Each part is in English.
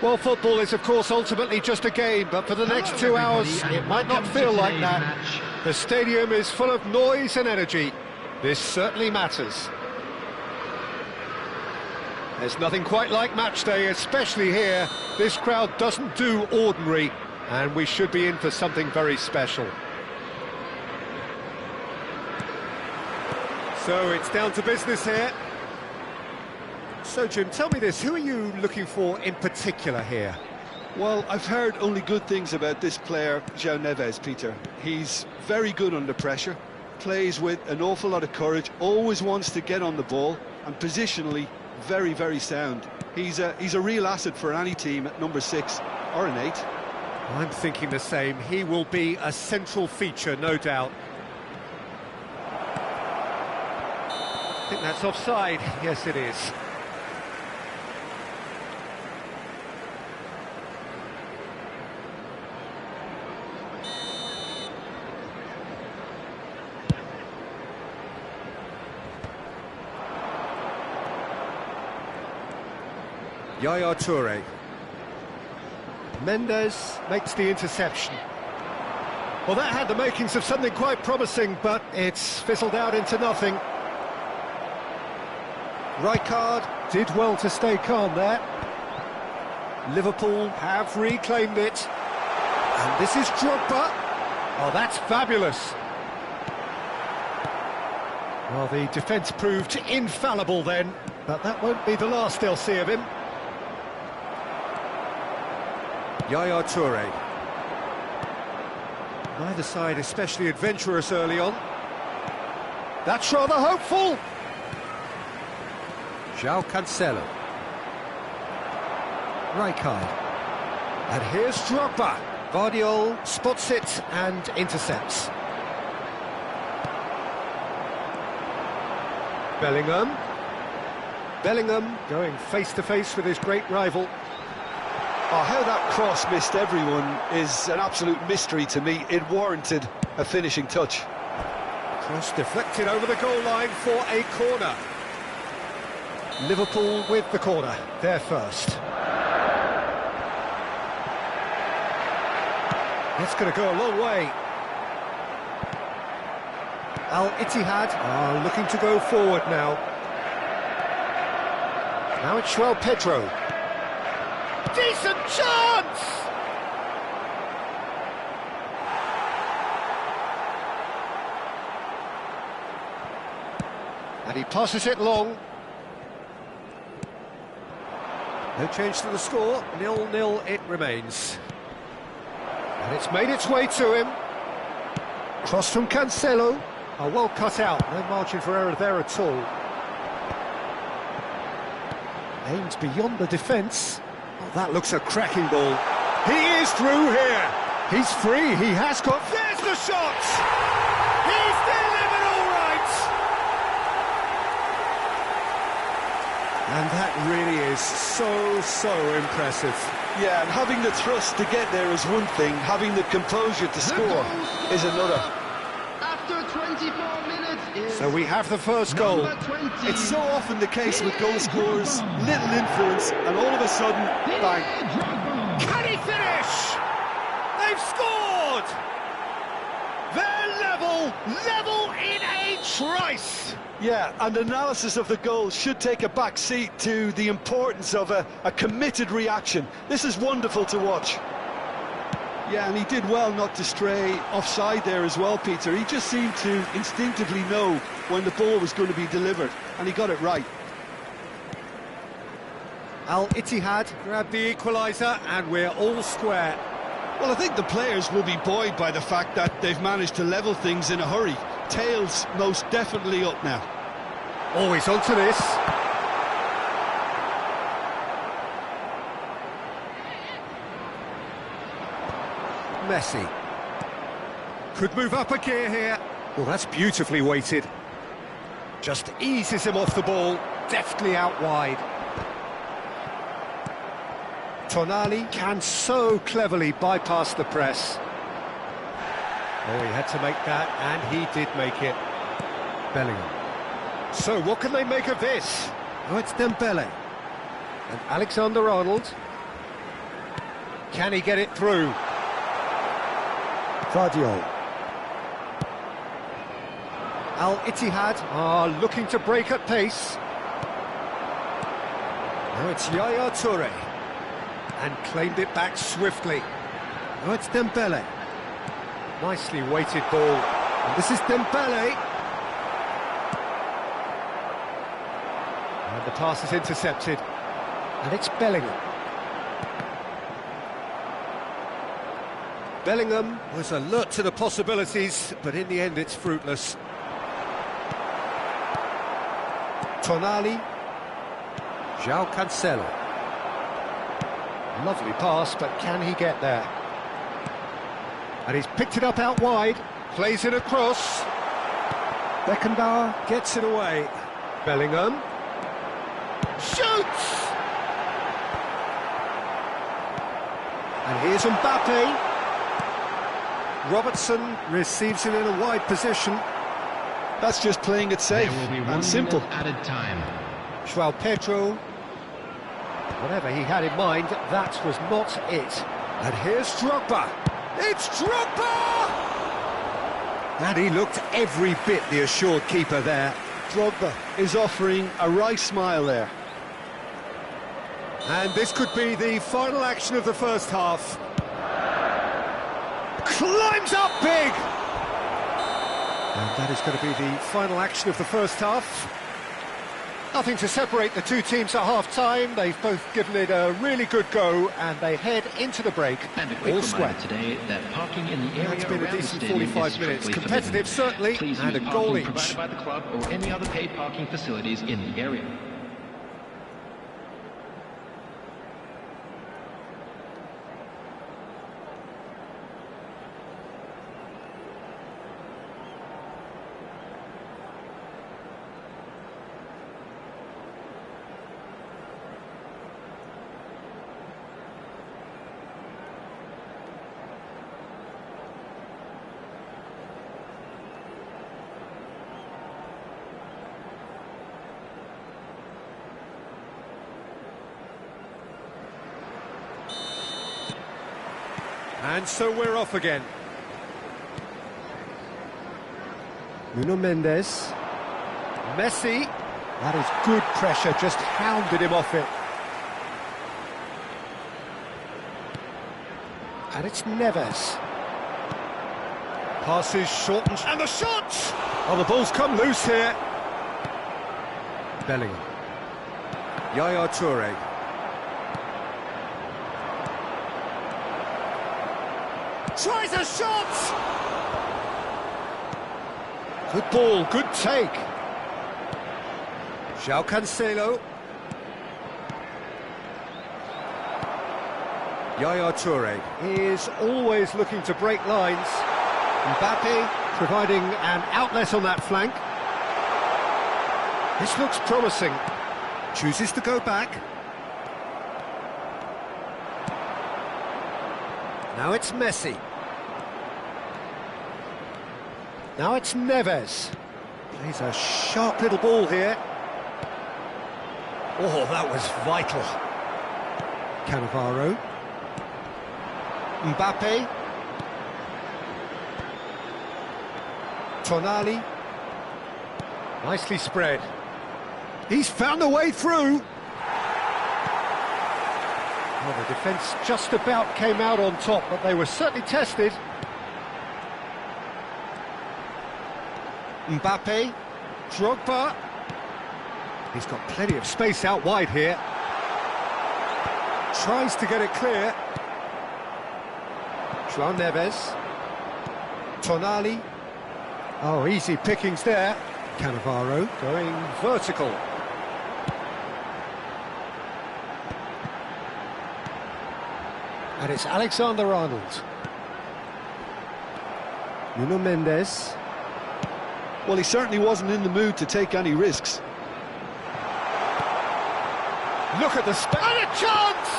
Well, football is, of course, ultimately just a game, but for the next 2 hours, it might not feel like that. The stadium is full of noise and energy. This certainly matters. There's nothing quite like match day, especially here. This crowd doesn't do ordinary, and we should be in for something very special. So it's down to business here. So, Jim, tell me this, who are you looking for in particular here? Well, I've heard only good things about this player, João Neves, Peter. He's very good under pressure, plays with an awful lot of courage, always wants to get on the ball, and positionally, very, very sound. He's a real asset for any team at number 6 or an 8. I'm thinking the same. He will be a central feature, no doubt. I think that's offside. Yes, it is. Yaya Toure. Mendes makes the interception. Well, that had the makings of something quite promising, but it's fizzled out into nothing. Rijkaard did well to stay calm there. Liverpool have reclaimed it. And this is Drogba. Oh, that's fabulous. Well, the defence proved infallible then, but that won't be the last they'll see of him. Yaya Toure. Neither side especially adventurous early on. That's rather hopeful. João Cancelo. Rijkaard. And here's Drogba. Guardiola spots it and intercepts. Bellingham. Bellingham going face-to-face with his great rival. Oh, how that cross missed everyone is an absolute mystery to me. It warranted a finishing touch. Cross deflected over the goal line for a corner. Liverpool with the corner, they're first. That's going to go a long way. Al-Ittihad are looking to go forward now. Now it's João Pedro. Decent chance! And he passes it long. No change to the score, 0-0 it remains. And it's made its way to him. Cross from Cancelo. Oh, well cut out, no margin for error there at all. Aimed beyond the defence. Oh, that looks a cracking ball. He is through here. He's free, he has got... There's the shot! He's delivered all right! And that really is so impressive. Yeah, and having the thrust to get there is one thing, having the composure to score is another. After 24 minutes is so we have the first goal. It's so often the case with goal scorers, little influence, and all of a sudden, bang. Can he finish? They've scored! They're level in a trice! Yeah, and analysis of the goal should take a back seat to the importance of a committed reaction. This is wonderful to watch. Yeah, and he did well not to stray offside there as well, Peter. He just seemed to instinctively know when the ball was going to be delivered, and he got it right. Al-Ittihad grabbed the equaliser, and we're all square. Well, I think the players will be buoyed by the fact that they've managed to level things in a hurry. Tails most definitely up now. Always onto this. Messi. Could move up a gear here. Well, that's beautifully weighted. Just eases him off the ball, deftly out wide. Tonali can so cleverly bypass the press. Oh, he had to make that, and he did make it. Bellingham. So, what can they make of this? Oh, it's Dembele. And Alexander-Arnold. Can he get it through? Vardiol. Al-Ittihad are looking to break at pace. Now it's Yaya Toure. And claimed it back swiftly. Now it's Dembele. Nicely weighted ball. And this is Dembele. And the pass is intercepted. And it's Bellingham. Bellingham was alert to the possibilities, but in the end it's fruitless. Tonali. João Cancelo. Lovely pass, but can he get there? And he's picked it up out wide, plays it across. Beckenbauer gets it away. Bellingham shoots! And here's Mbappe. Robertson receives it in a wide position. That's just playing it safe and simple. Added time. João Pedro. Whatever he had in mind, that was not it. And here's Drogba. It's Drogba! And he looked every bit the assured keeper there. Drogba is offering a right smile there. And this could be the final action of the first half. Climbs up big! And that is going to be the final action of the first half. Nothing to separate the two teams at half-time. They've both given it a really good go, and they head into the break And a quick all reminder square. today that parking in the area It's been a around the decent stadium 45 is minutes. strictly Competitive, forbidden. certainly, Please and use a parking goal each. provided by the club or any other paid parking facilities in the area. And so we're off again. Nuno Mendes. Messi. That is good pressure, just hounded him off it. And it's Neves. Passes shortened, and the shot! Oh, the ball's come loose here. Bellingham. Yaya Toure. Tries a shot! Good ball, good take. João Cancelo. Yaya Toure is always looking to break lines. Mbappe providing an outlet on that flank. This looks promising. Chooses to go back. Now it's Messi. Now it's Neves. Plays a sharp little ball here. Oh, that was vital. Cannavaro. Mbappe. Tonali. Nicely spread. He's found a way through. Well, the defence just about came out on top, but they were certainly tested. Mbappe, Drogba. He's got plenty of space out wide here. Tries to get it clear. João Neves. Tonali. Oh, easy pickings there. Cannavaro going vertical. And it's Alexander-Arnold. Nuno Mendes. Well, he certainly wasn't in the mood to take any risks. Look at the space. And a chance!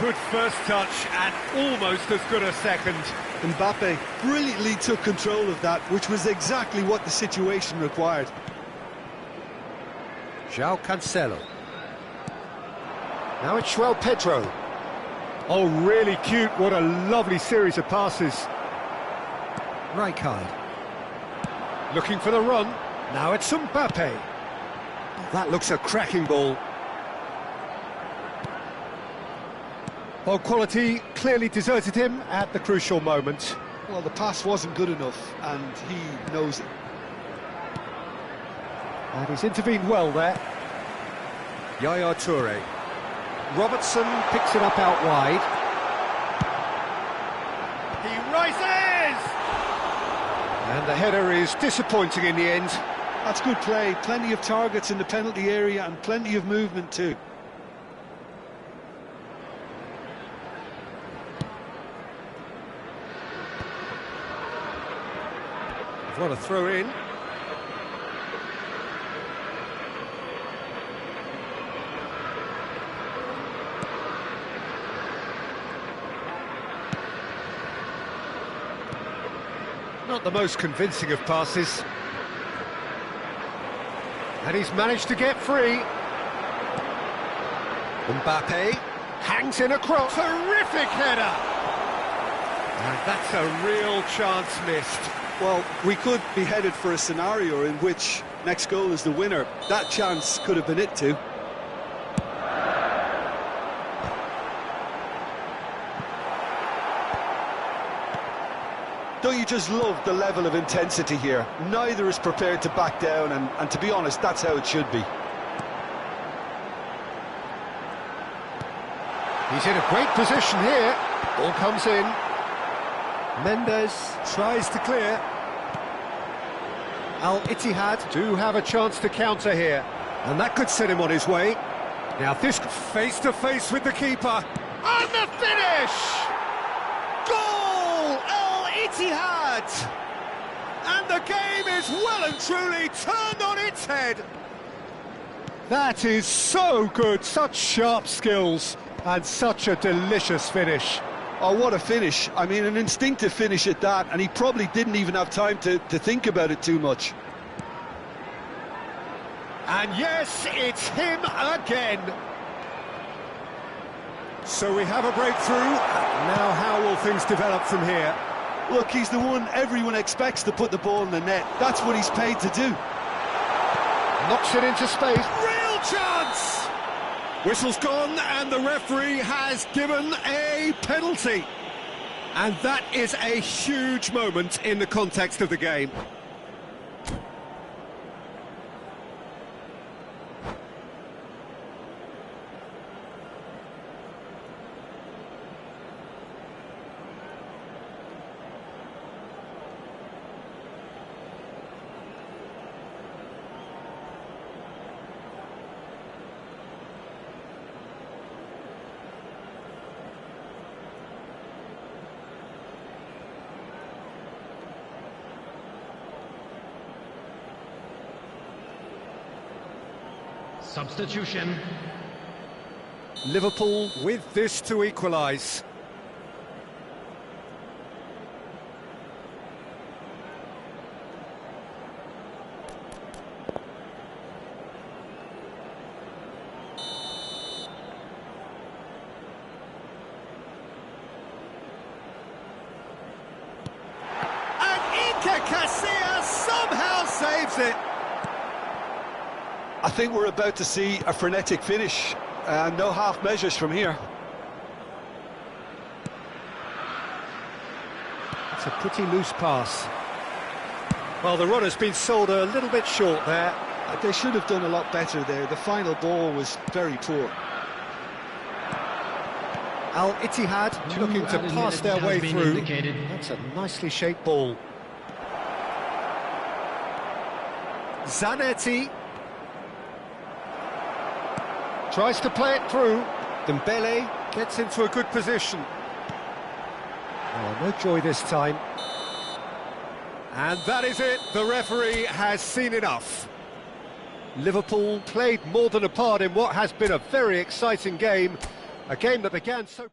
Good first touch and almost as good a second. Mbappe brilliantly took control of that, which was exactly what the situation required. João Cancelo. Now it's João Pedro. Oh, really cute. What a lovely series of passes. Rijkaard. Looking for the run. Now it's Mbappe. That looks a cracking ball. Ball quality clearly deserted him at the crucial moment. Well, the pass wasn't good enough, and he knows it. And he's intervened well there. Yaya Toure. Robertson picks it up out wide. He rises! And the header is disappointing in the end. That's good play. Plenty of targets in the penalty area and plenty of movement too. What a throw in. Not the most convincing of passes. And he's managed to get free. Mbappe hangs in a cross. Terrific header! And that's a real chance missed. Well, we could be headed for a scenario in which next goal is the winner. That chance could have been it too. Don't you just love the level of intensity here? Neither is prepared to back down, and to be honest, that's how it should be. He's in a great position here. Ball comes in. Mendes tries to clear. Al-Ittihad do have a chance to counter here, and that could set him on his way. Now this face-to-face with the keeper. And the finish! Goal! Al-Ittihad! And the game is well and truly turned on its head. That is so good, such sharp skills, and such a delicious finish. Oh, what a finish. I mean, an instinctive finish at that, and he probably didn't even have time to think about it too much. And yes, it's him again. So we have a breakthrough. Now how will things develop from here? Look, he's the one everyone expects to put the ball in the net. That's what he's paid to do. Knocks it into space. Real chance! Whistle's gone and the referee has given a penalty. And that is a huge moment in the context of the game. Substitution. Liverpool with this to equalise. And Iker Casillas somehow saves it. I think we're about to see a frenetic finish, and no half measures from here. It's a pretty loose pass. Well, the runner's been sold a little bit short there. They should have done a lot better there. The final ball was very poor. Al-Ittihad looking to pass their way through. That's a nicely shaped ball. Zanetti tries to play it through. Dembele gets into a good position. Oh, no joy this time. And that is it. The referee has seen enough. Liverpool played more than a part in what has been a very exciting game. A game that began so...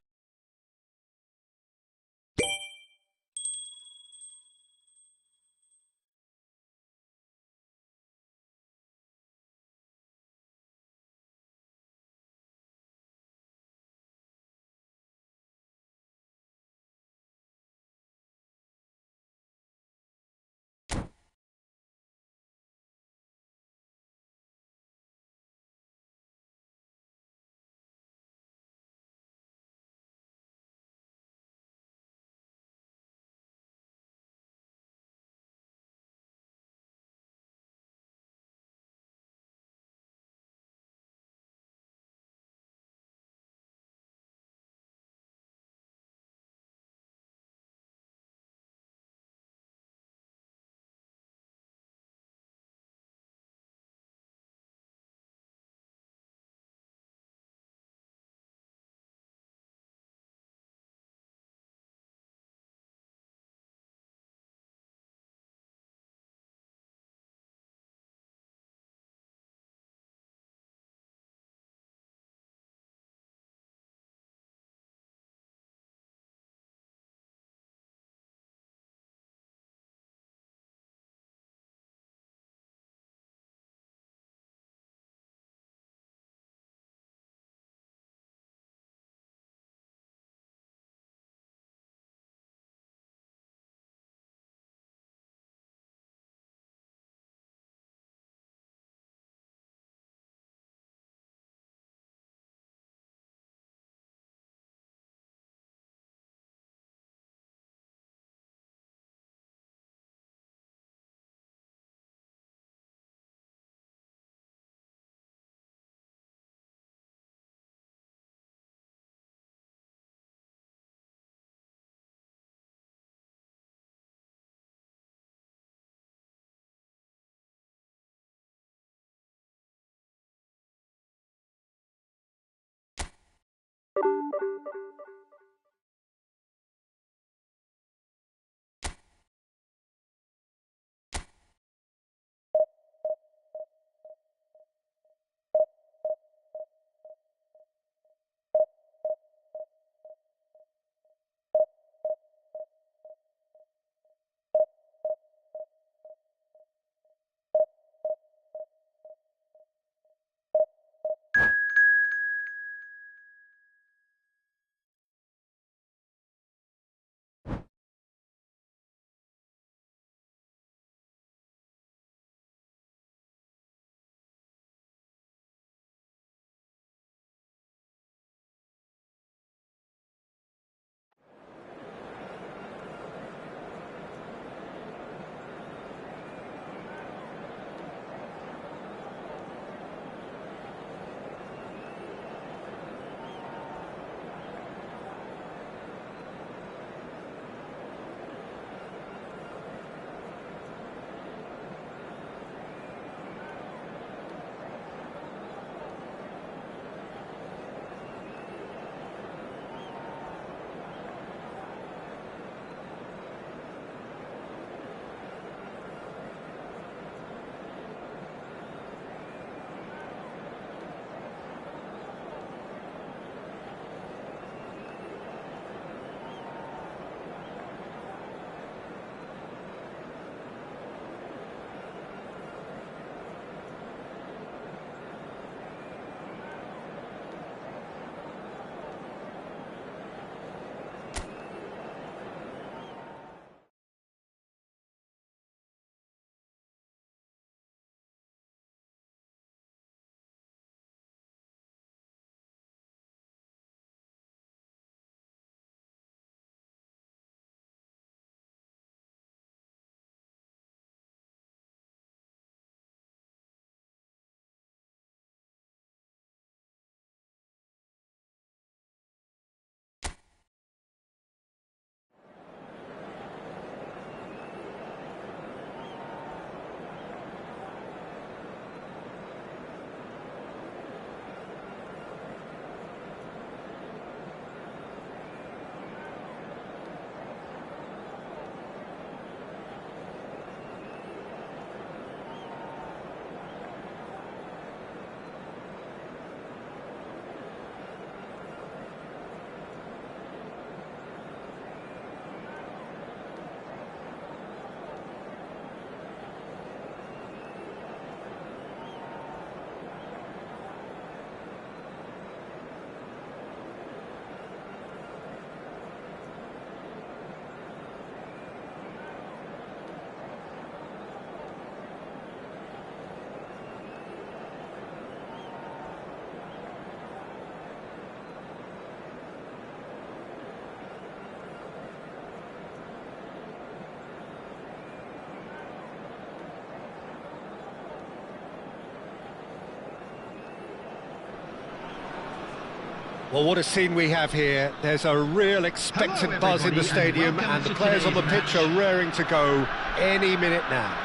Well, what a scene we have here. There's a real expectant Hello, buzz in the everybody, and stadium, welcome and the to players on the today's pitch match. are raring to go any minute now.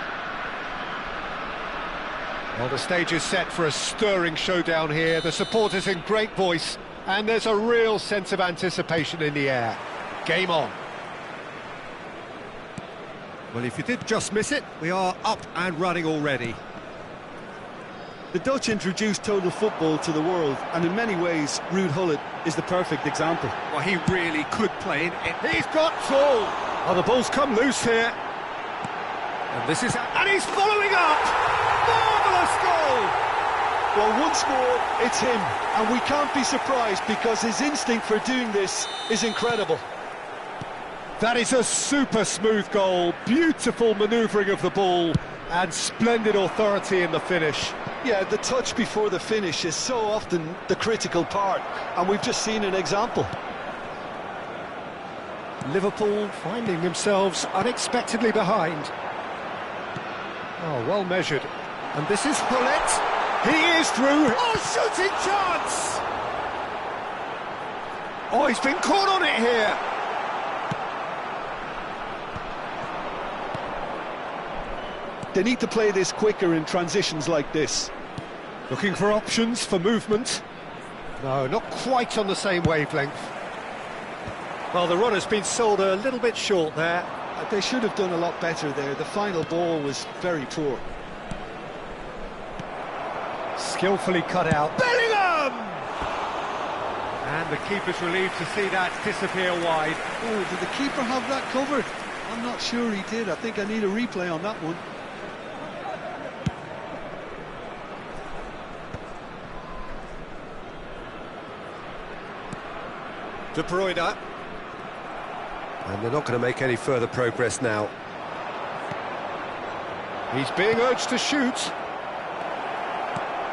Well, the stage is set for a stirring showdown here. The supporters in great voice, and there's a real sense of anticipation in the air. Game on. Well, if you did just miss it, we are up and running already. The Dutch introduced total football to the world, and in many ways, Ruud Gullit is the perfect example. Well, he really could play in it. He's got ball. Oh, the ball's come loose here. And this is... And he's following up! Marvellous goal! Well, once more, it's him, and we can't be surprised because his instinct for doing this is incredible. That is a super smooth goal, beautiful manoeuvring of the ball, and splendid authority in the finish. Yeah, the touch before the finish is so often the critical part, and we've just seen an example. Liverpool finding themselves unexpectedly behind. Oh, well measured. And this is Gullit. He is through. Oh, shooting chance! Oh, he's been caught on it here. They need to play this quicker in transitions like this. Looking for options for movement. No, not quite on the same wavelength. Well, the run has been sold a little bit short there. They should have done a lot better there. The final ball was very poor. Skillfully cut out. Bellingham! And the keeper's relieved to see that disappear wide. Oh, did the keeper have that covered? I'm not sure he did. I think I need a replay on that one. De Bruyne. And they're not going to make any further progress now. He's being urged to shoot.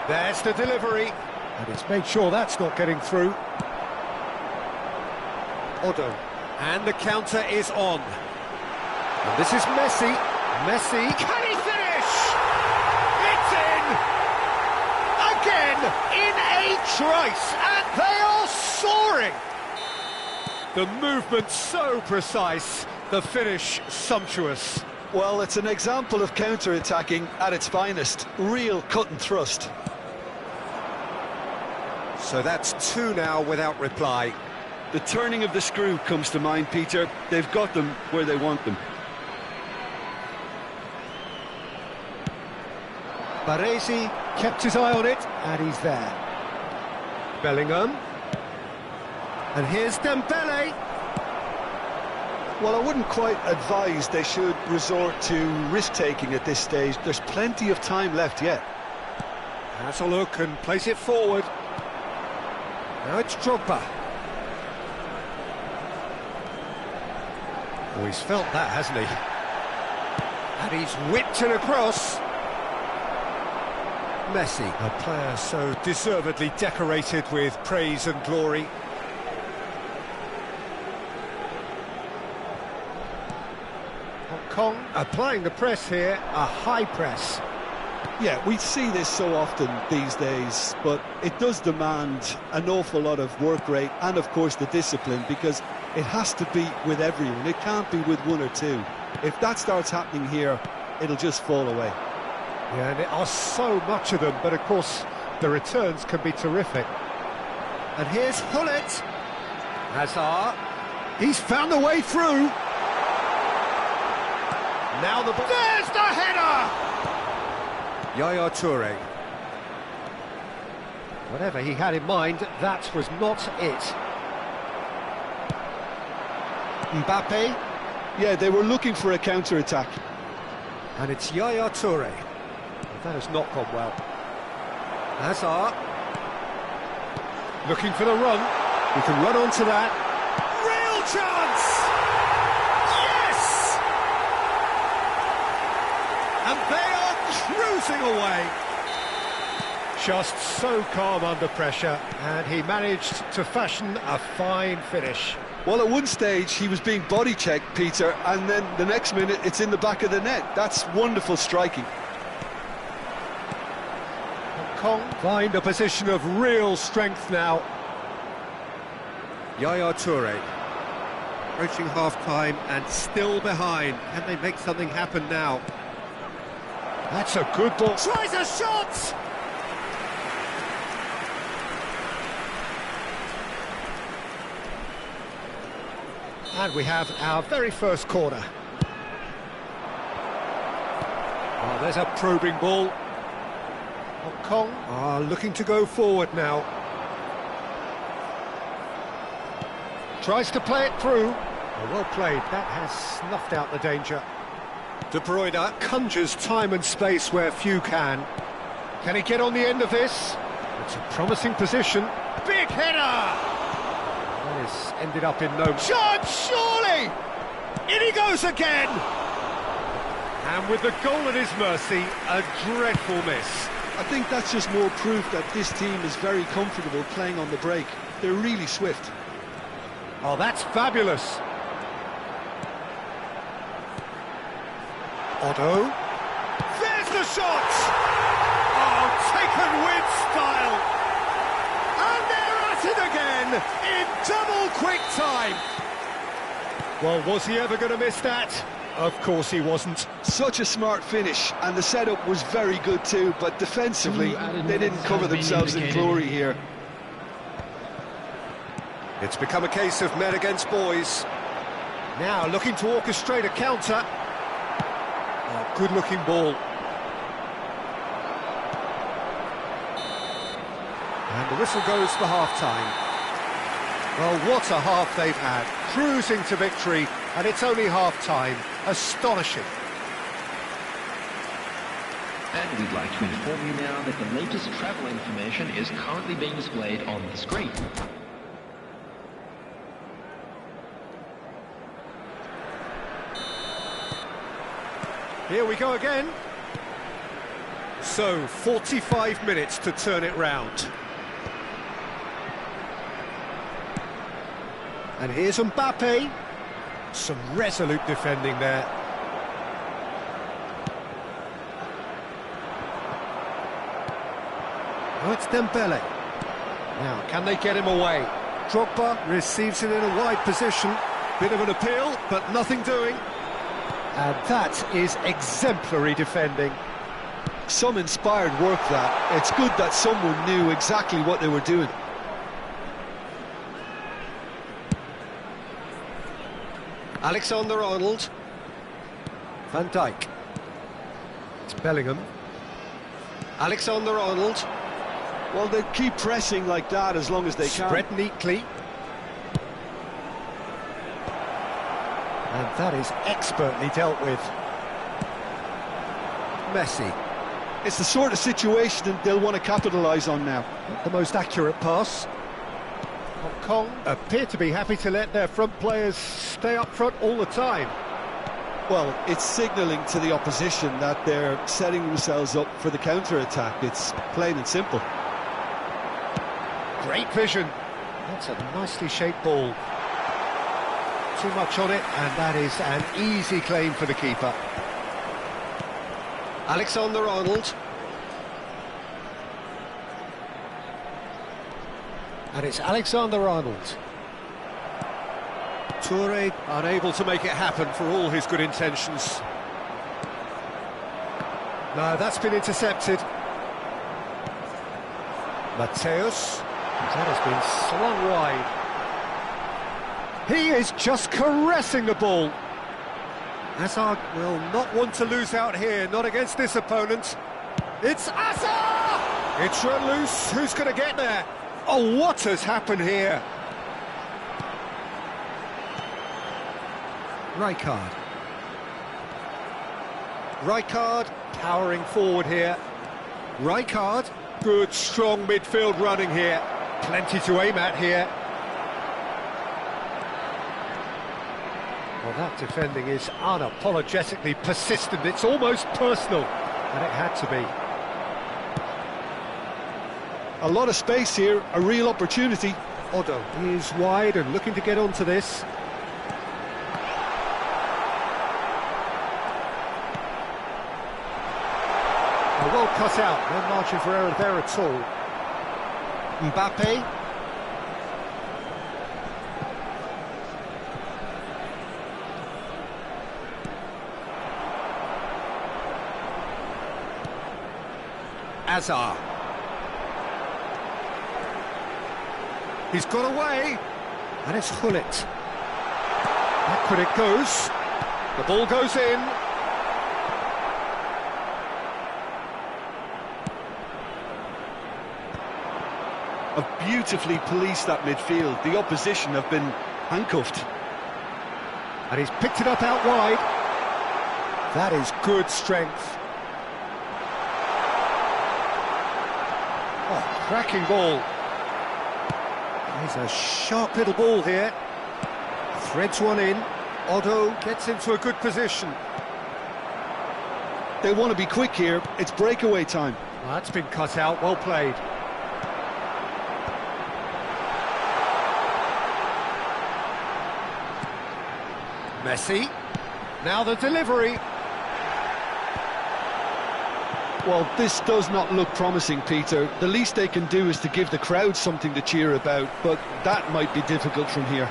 There's the delivery. And it's made sure that's not getting through. Odo. And the counter is on. And this is Messi. Messi. Can he finish? It's in! Again, in a trice. And they are soaring. The movement so precise, the finish sumptuous. Well, it's an example of counter-attacking at its finest. Real cut and thrust. So that's two now without reply. The turning of the screw comes to mind, Peter. They've got them where they want them. Baresi kept his eye on it, and he's there. Bellingham. And here's Dembele. Well, I wouldn't quite advise they should resort to risk-taking at this stage. There's plenty of time left yet. Has a look and plays it forward. Now it's Drogba. Oh, he's felt that, hasn't he? And he's whipped it across. Messi, a player so deservedly decorated with praise and glory. Hong Kong applying the press here, a high press. Yeah, we see this so often these days, but it does demand an awful lot of work rate and, of course, the discipline, because it has to be with everyone. It can't be with one or two. If that starts happening here, it'll just fall away. Yeah, and there are so much of them, but of course the returns can be terrific. And here's Gullit. Hazard. He's found a way through. Now the ball. There's the header! Yaya Toure. Whatever he had in mind, that was not it. Mbappe. Yeah, they were looking for a counter-attack. And it's Yaya Toure. That has not gone well. Hazard. Looking for the run. We can run onto that. Real chance! Yes! And they are cruising away. Just so calm under pressure, and he managed to fashion a fine finish. Well, at one stage, he was being body-checked, Peter, and then the next minute, it's in the back of the net. That's wonderful striking. Hong Kong find a position of real strength now. Yaya Toure. Approaching half-time and still behind. Can they make something happen now? That's a good ball. Tries a shot! And we have our very first corner. Oh, there's a probing ball. Hong Kong are looking to go forward now. Tries to play it through. Oh, well played. That has snuffed out the danger. De Bruyne conjures time and space where few can. Can he get on the end of this? It's a promising position. Big header! That has ended up in no... Shot, surely! In he goes again! And with the goal at his mercy, a dreadful miss. I think that's just more proof that this team is very comfortable playing on the break. They're really swift. Oh, that's fabulous. Otto. There's the shot! Oh, taken with style! And they're at it again, in double quick time! Well, was he ever going to miss that? Of course he wasn't. Such a smart finish, and the setup was very good too, but defensively, they didn't cover themselves in glory here. It's become a case of men against boys. Now looking to orchestrate a counter. Oh, good-looking ball. And the whistle goes for half-time. Well, what a half they've had. Cruising to victory, and it's only half-time. Astonishing. And we'd like to inform you now that the latest travel information is currently being displayed on the screen. Here we go again. So, 45 minutes to turn it round. And here's Mbappe. Some resolute defending there. Oh, it's Dembele. Now, can they get him away? Drogba receives it in a wide position. Bit of an appeal, but nothing doing. And that is exemplary defending. Some inspired work that. It's good that someone knew exactly what they were doing. Alexander-Arnold. Van Dijk. It's Bellingham. Alexander-Arnold. Well, they keep pressing like that as long as they can. Spread neatly. And that is expertly dealt with. Messi. It's the sort of situation that they'll want to capitalise on now. Not the most accurate pass. Hong Kong appear to be happy to let their front players stay up front all the time. Well, it's signalling to the opposition that they're setting themselves up for the counter-attack. It's plain and simple. Great vision. That's a nicely shaped ball. Too much on it, and that is an easy claim for the keeper. Alexander-Arnold. And it's Alexander-Arnold. Toure unable to make it happen for all his good intentions. No, that's been intercepted. Mateus. That has been slung wide. He is just caressing the ball. Hazard will not want to lose out here, not against this opponent. It's Hazard! It's run loose. Who's going to get there? Oh, what has happened here? Rijkaard. Rijkaard powering forward here. Rijkaard, good strong midfield running here. Plenty to aim at here. Well, that defending is unapologetically persistent. It's almost personal, and it had to be. A lot of space here, a real opportunity. Otto is wide and looking to get onto this. Well cut out, no margin for error there at all. Mbappe. Hazard. He's got away, and it's Hullet. Backward it goes. The ball goes in. Have beautifully policed that midfield. The opposition have been handcuffed. And he's picked it up out wide. That is good strength. Oh, cracking ball. There's a sharp little ball here. Threads one in. Otto gets into a good position. They want to be quick here. It's breakaway time. Well, that's been cut out. Well played. Messi. Now the delivery. Well, this does not look promising, Peter. The least they can do is to give the crowd something to cheer about, but that might be difficult from here.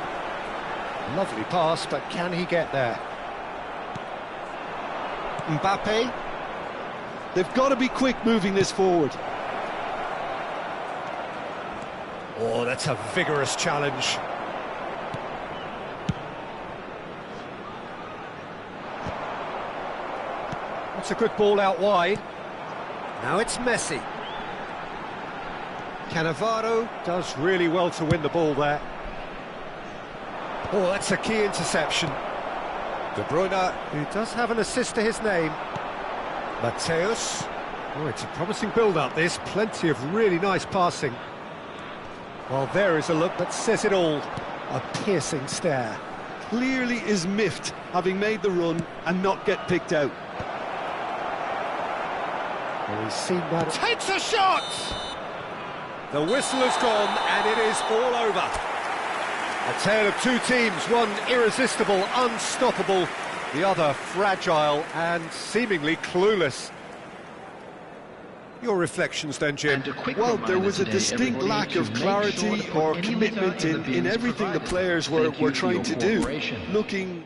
Lovely pass, but can he get there? Mbappe. They've got to be quick moving this forward. Oh, that's a vigorous challenge. That's a good ball out wide. Now it's Messi. Cannavaro does really well to win the ball there. Oh, that's a key interception. De Bruyne, who does have an assist to his name. Mateus. Oh, it's a promising build-up, this. Plenty of really nice passing. Well, there is a look that says it all. A piercing stare. Clearly is miffed, having made the run and not get picked out. Well, he's seen that. Takes a shot! The whistle has gone, and it is all over. A tale of two teams, one irresistible, unstoppable, the other fragile and seemingly clueless. Your reflections then, Jim? Well, there was a distinct lack of clarity or commitment in everything the players were trying to do. Looking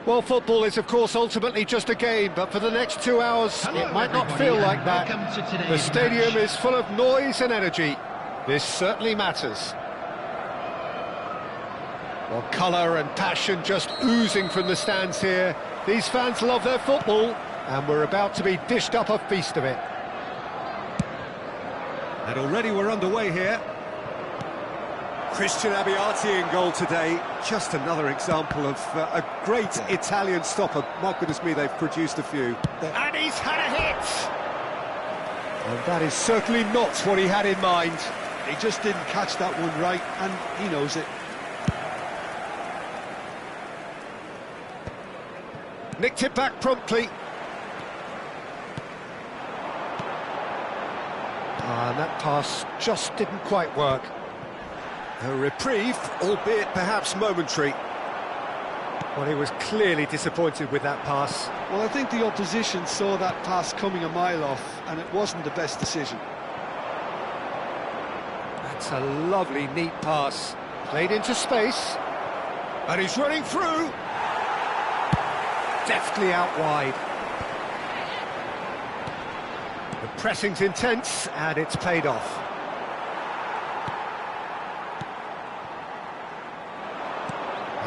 Well, football is, of course, ultimately just a game, but for the next 2 hours, it might not feel like that. The stadium is full of noise and energy. This certainly matters. Well, colour and passion just oozing from the stands here. These fans love their football, and we're about to be dished up a feast of it. And already we're underway here. Christian Abbiati in goal today. Just another example of a great Italian stopper. My goodness me, they've produced a few. And he's had a hit! And that is certainly not what he had in mind. He just didn't catch that one right, and he knows it. Nicked it back promptly. And that pass just didn't quite work. A reprieve, albeit perhaps momentary. Well, he was clearly disappointed with that pass. Well, I think the opposition saw that pass coming a mile off, and it wasn't the best decision. That's a lovely, neat pass. Played into space. And he's running through. Deftly out wide. The pressing's intense, and it's paid off.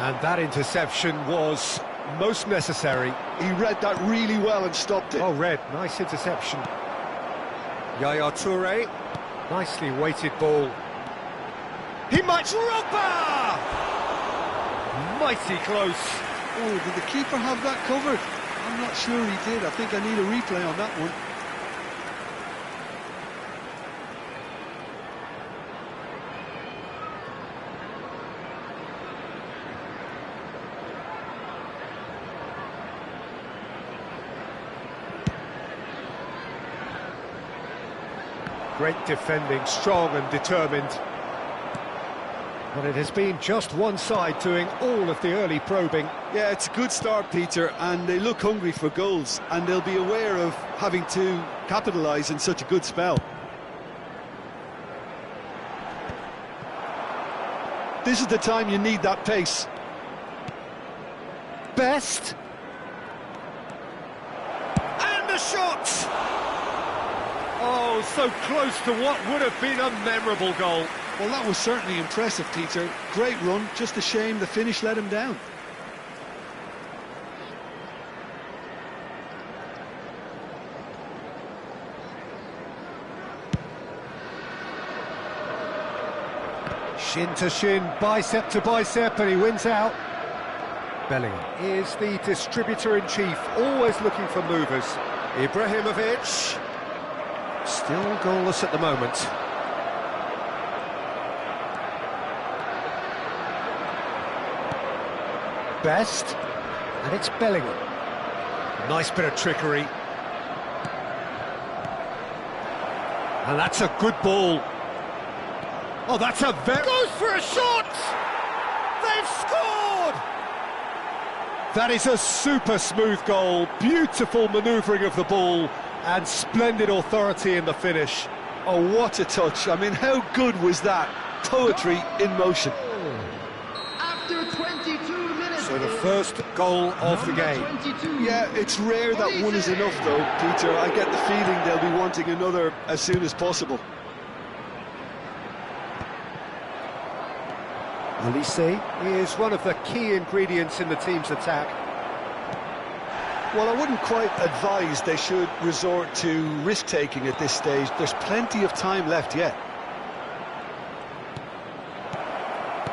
And that interception was most necessary. He read that really well and stopped it. Oh, Red, nice interception. Yaya Toure, nicely weighted ball. He might... Drogba! Mighty close. Oh, did the keeper have that covered? I'm not sure he did. I think I need a replay on that one. Great defending, strong and determined. But it has been just one side doing all of the early probing. Yeah, it's a good start, Peter, and they look hungry for goals, and they'll be aware of having to capitalise in such a good spell. This is the time you need that pace. Best. And the shot! Oh, so close to what would have been a memorable goal. Well, that was certainly impressive, Peter. Great run, just a shame the finish let him down. Shin to shin, bicep to bicep, and he wins out. Bellingham is the distributor-in-chief, always looking for movers. Ibrahimovic, still goalless at the moment. Best, and it's Bellingham. Nice bit of trickery. And that's a good ball. Oh, that's a very... Goes for a shot! They've scored! That is a super smooth goal. Beautiful manoeuvring of the ball and splendid authority in the finish. Oh, what a touch. I mean, how good was that? Poetry in motion. After 22 minutes. So the first goal of the game. 22. Yeah, it's rare that one is enough, though, Peter. I get the feeling they'll be wanting another as soon as possible. Elise is one of the key ingredients in the team's attack. Well, I wouldn't quite advise they should resort to risk-taking at this stage. There's plenty of time left yet.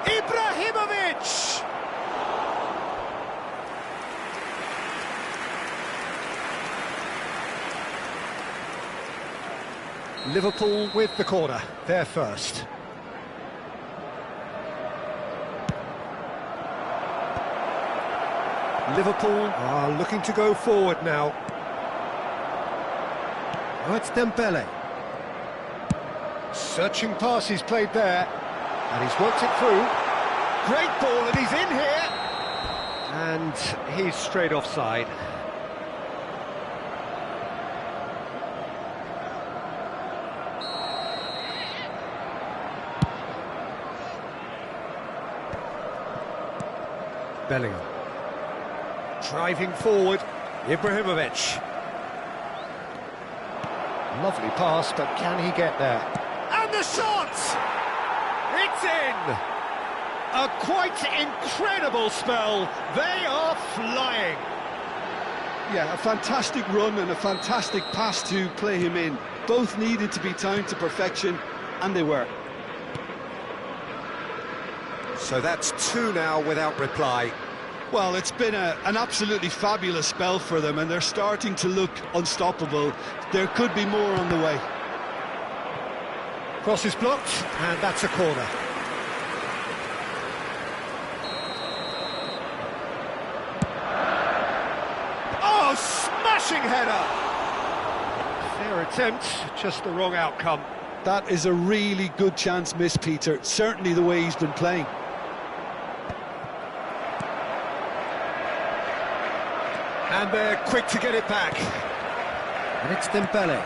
Ibrahimovic! Liverpool with the corner, they're first. Liverpool are looking to go forward now. Oh, it's Dembele. Searching pass he's played there. And he's worked it through. Great ball, and he's in here. And he's straight offside. Bellingham. Driving forward, Ibrahimovic. Lovely pass, but can he get there? And the shot! It's in! A quite incredible spell. They are flying. Yeah, a fantastic run and a fantastic pass to play him in. Both needed to be timed to perfection, and they were. So that's two now without reply. Well, it's been an absolutely fabulous spell for them, and they're starting to look unstoppable. There could be more on the way. Cross is blocked, and that's a corner. Oh, smashing header! Fair attempt, just the wrong outcome. That is a really good chance miss, Peter. Certainly the way he's been playing. And they're quick to get it back. And it's Dembele.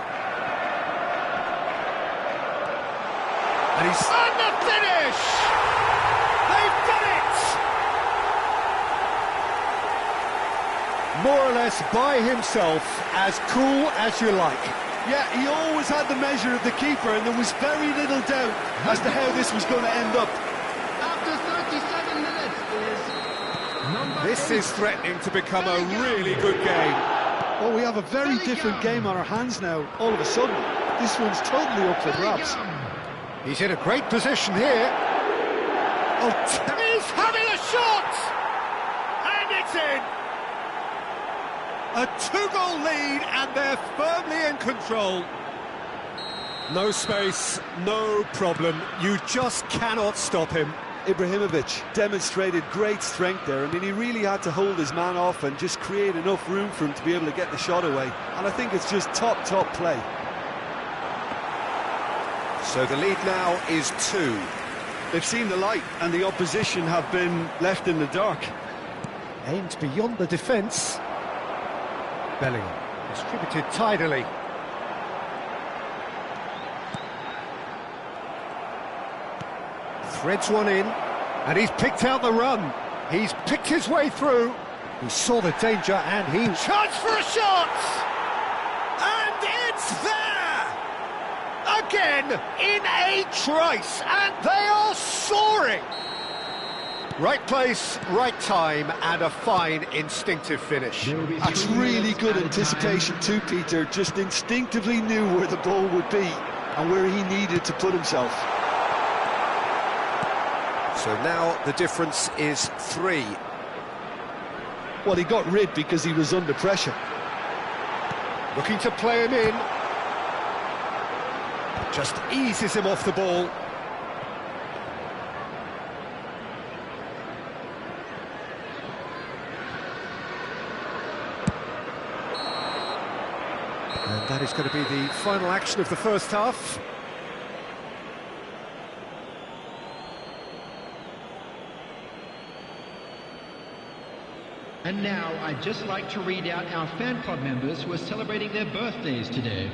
And he's on the finish! They've done it! More or less by himself, as cool as you like. Yeah, he always had the measure of the keeper, and there was very little doubt as to how this was going to end up. After 37 minutes is number This 8. is threatening to become a really good game. Oh, we have a very different game on our hands now, all of a sudden. This one's totally up for grabs. He's in a great position here. Oh, he's having a shot! And it's in! A two-goal lead, and they're firmly in control. No space, no problem. You just cannot stop him. Ibrahimovic demonstrated great strength there. I mean, he really had to hold his man off and just create enough room for him to be able to get the shot away. And I think it's just top play. So the lead now is 2. They've seen the light, and the opposition have been left in the dark. Aimed beyond the defence. Bellingham, distributed tidily. Threads one in, and he's picked out the run. He's picked his way through. He saw the danger, and he... Chance for a shot! And it's there! Again, in a trice, and they are soaring! Right place, right time, and a fine instinctive finish. That's really good anticipation too, Peter. Just instinctively knew where the ball would be and where he needed to put himself. So now the difference is 3. Well, he got rid because he was under pressure. Looking to play him in. Just eases him off the ball. And that is going to be the final action of the first half. And now I'd just like to read out our fan club members who are celebrating their birthdays today.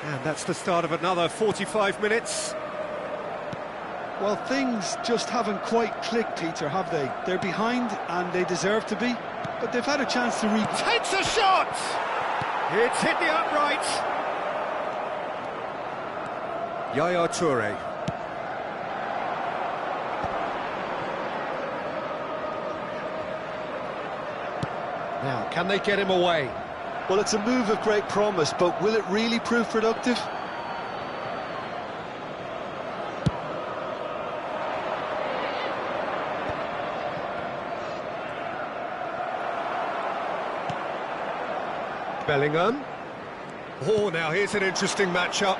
And that's the start of another 45 minutes. Well, things just haven't quite clicked, Peter, have they? They're behind, and they deserve to be, but they've had a chance to Takes a shot! It's hit the upright. Yaya Toure. Now, can they get him away? Well, it's a move of great promise, but will it really prove productive? Bellingham. Oh, now here's an interesting matchup.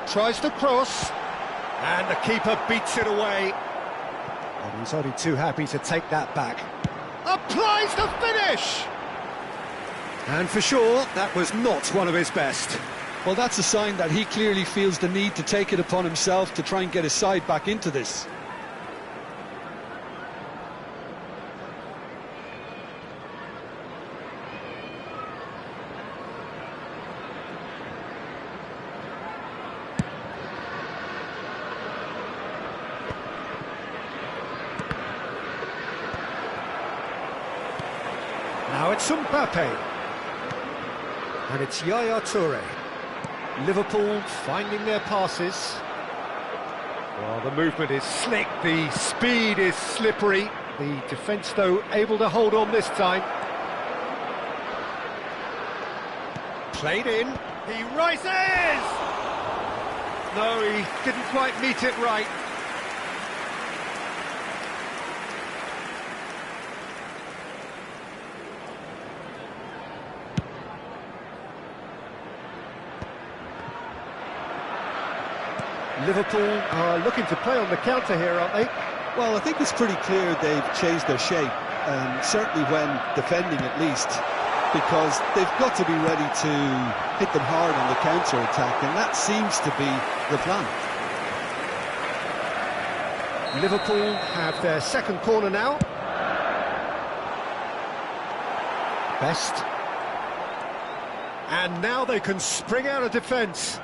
Tries to cross, and the keeper beats it away. And he's only too happy to take that back. Applies the finish! And for sure, that was not one of his best. Well, that's a sign that he clearly feels the need to take it upon himself to try and get his side back into this. Now it's Mbappe. And it's Yaya Toure. Liverpool finding their passes. Well, the movement is slick, the speed is slippery. The defence, though, able to hold on this time. Played in. He rises! No, he didn't quite meet it right. Liverpool are looking to play on the counter here, aren't they? Well, I think it's pretty clear they've changed their shape, certainly when defending at least, because they've got to be ready to hit them hard on the counter-attack, and that seems to be the plan. Liverpool have their second corner now. Best. And now they can spring out of defence.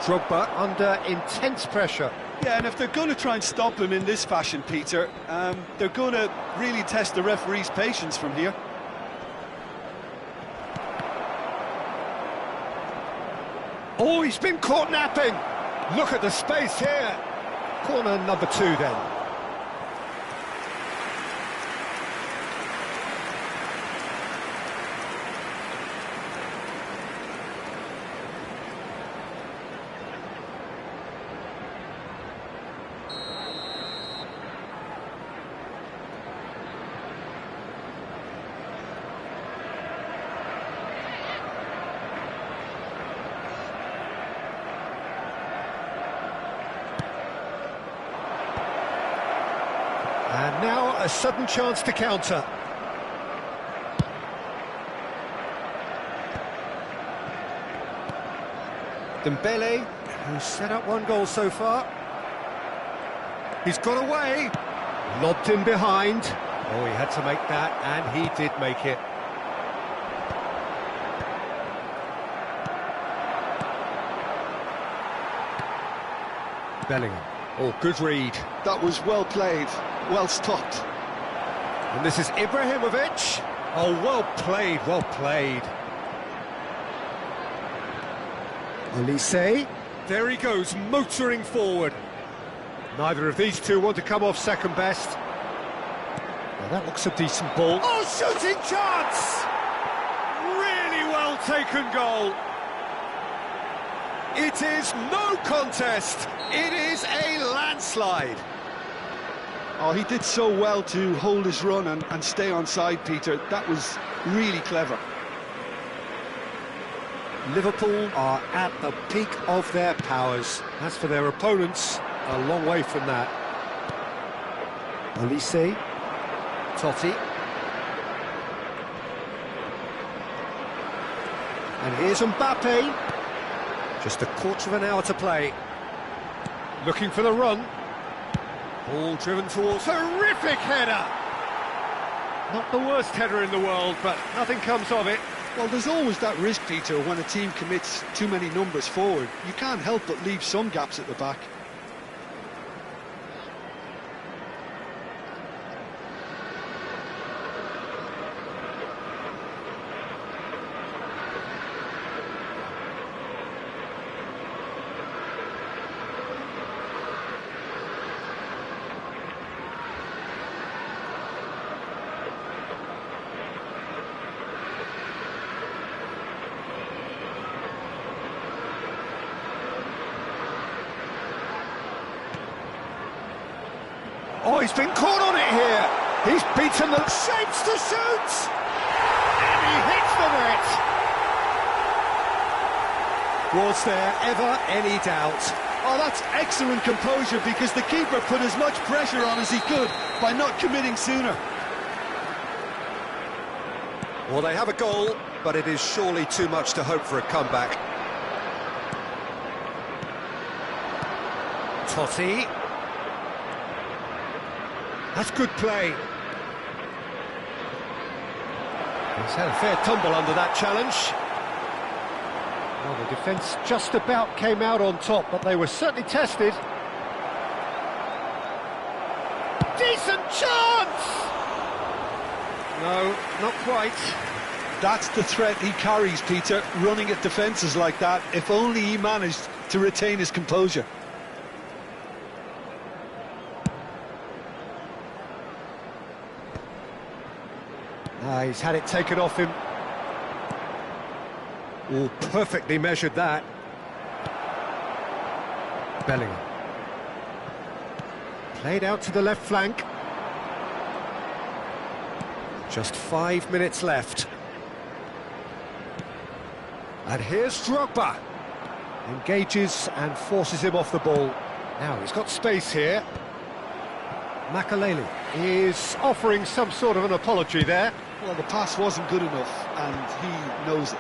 Drogba under intense pressure. Yeah, and if they're going to try and stop him in this fashion, Peter, they're going to really test the referee's patience from here. Oh, he's been caught napping. Look at the space here. Corner number 2 then. And now a sudden chance to counter. Dembele, who's set up one goal so far. He's got away. Lobbed in behind. Oh, he had to make that, and he did make it. Bellingham. Oh, good read. That was well played, well stopped. And this is Ibrahimovic. Oh, well played, well played. Olise. There he goes, motoring forward. Neither of these two want to come off second best. Well, that looks a decent ball. Oh, shooting chance! Really well taken goal. It is no contest. It is a landslide. Oh, he did so well to hold his run and stay on side, Peter. That was really clever. Liverpool are at the peak of their powers. As for their opponents, a long way from that. Olise. Totti. And here's Mbappe. Just a quarter of an hour to play. Looking for the run. Ball driven towards... Terrific header! Not the worst header in the world, but nothing comes of it. Well, there's always that risk, Peter, when a team commits too many numbers forward. You can't help but leave some gaps at the back. Oh, he's been caught on it here. He's beaten the shapes to shoot! And he hits the net. Was there ever any doubt? Oh, that's excellent composure, because the keeper put as much pressure on as he could by not committing sooner. Well, they have a goal, but it is surely too much to hope for a comeback. Totti. That's good play. He's had a fair tumble under that challenge. Well, the defence just about came out on top, but they were certainly tested. Decent chance! No, not quite. That's the threat he carries, Peter, running at defences like that, if only he managed to retain his composure. He's had it taken off him. Oh, perfectly measured that. Bellingham. Played out to the left flank. Just 5 minutes left. And here's Drogba. Engages and forces him off the ball. Now he's got space here. Makaleli is offering some sort of an apology there. Well, the pass wasn't good enough, and he knows it.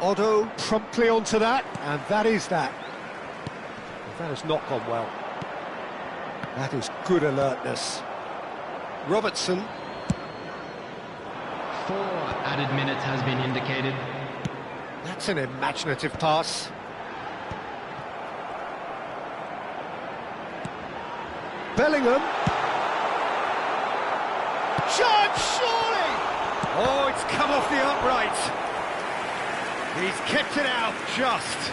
Otto promptly onto that, and that is that. That has not gone well. That is good alertness. Robertson. 4 added minutes has been indicated. That's an imaginative pass. Bellingham. Chance, surely! Oh, it's come off the upright. He's kept it out, just.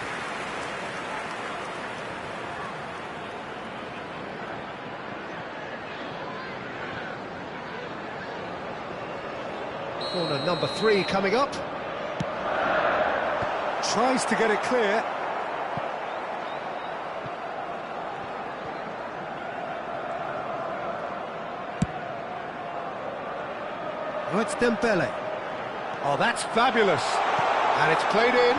Corner number 3 coming up. Tries to get it clear. Oh, it's Dembele. Oh, that's fabulous. And it's played in.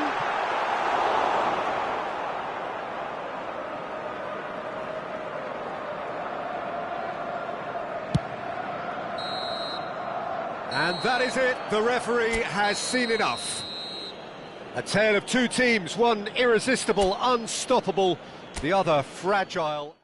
And that is it. The referee has seen enough. A tale of two teams, one irresistible, unstoppable, the other fragile.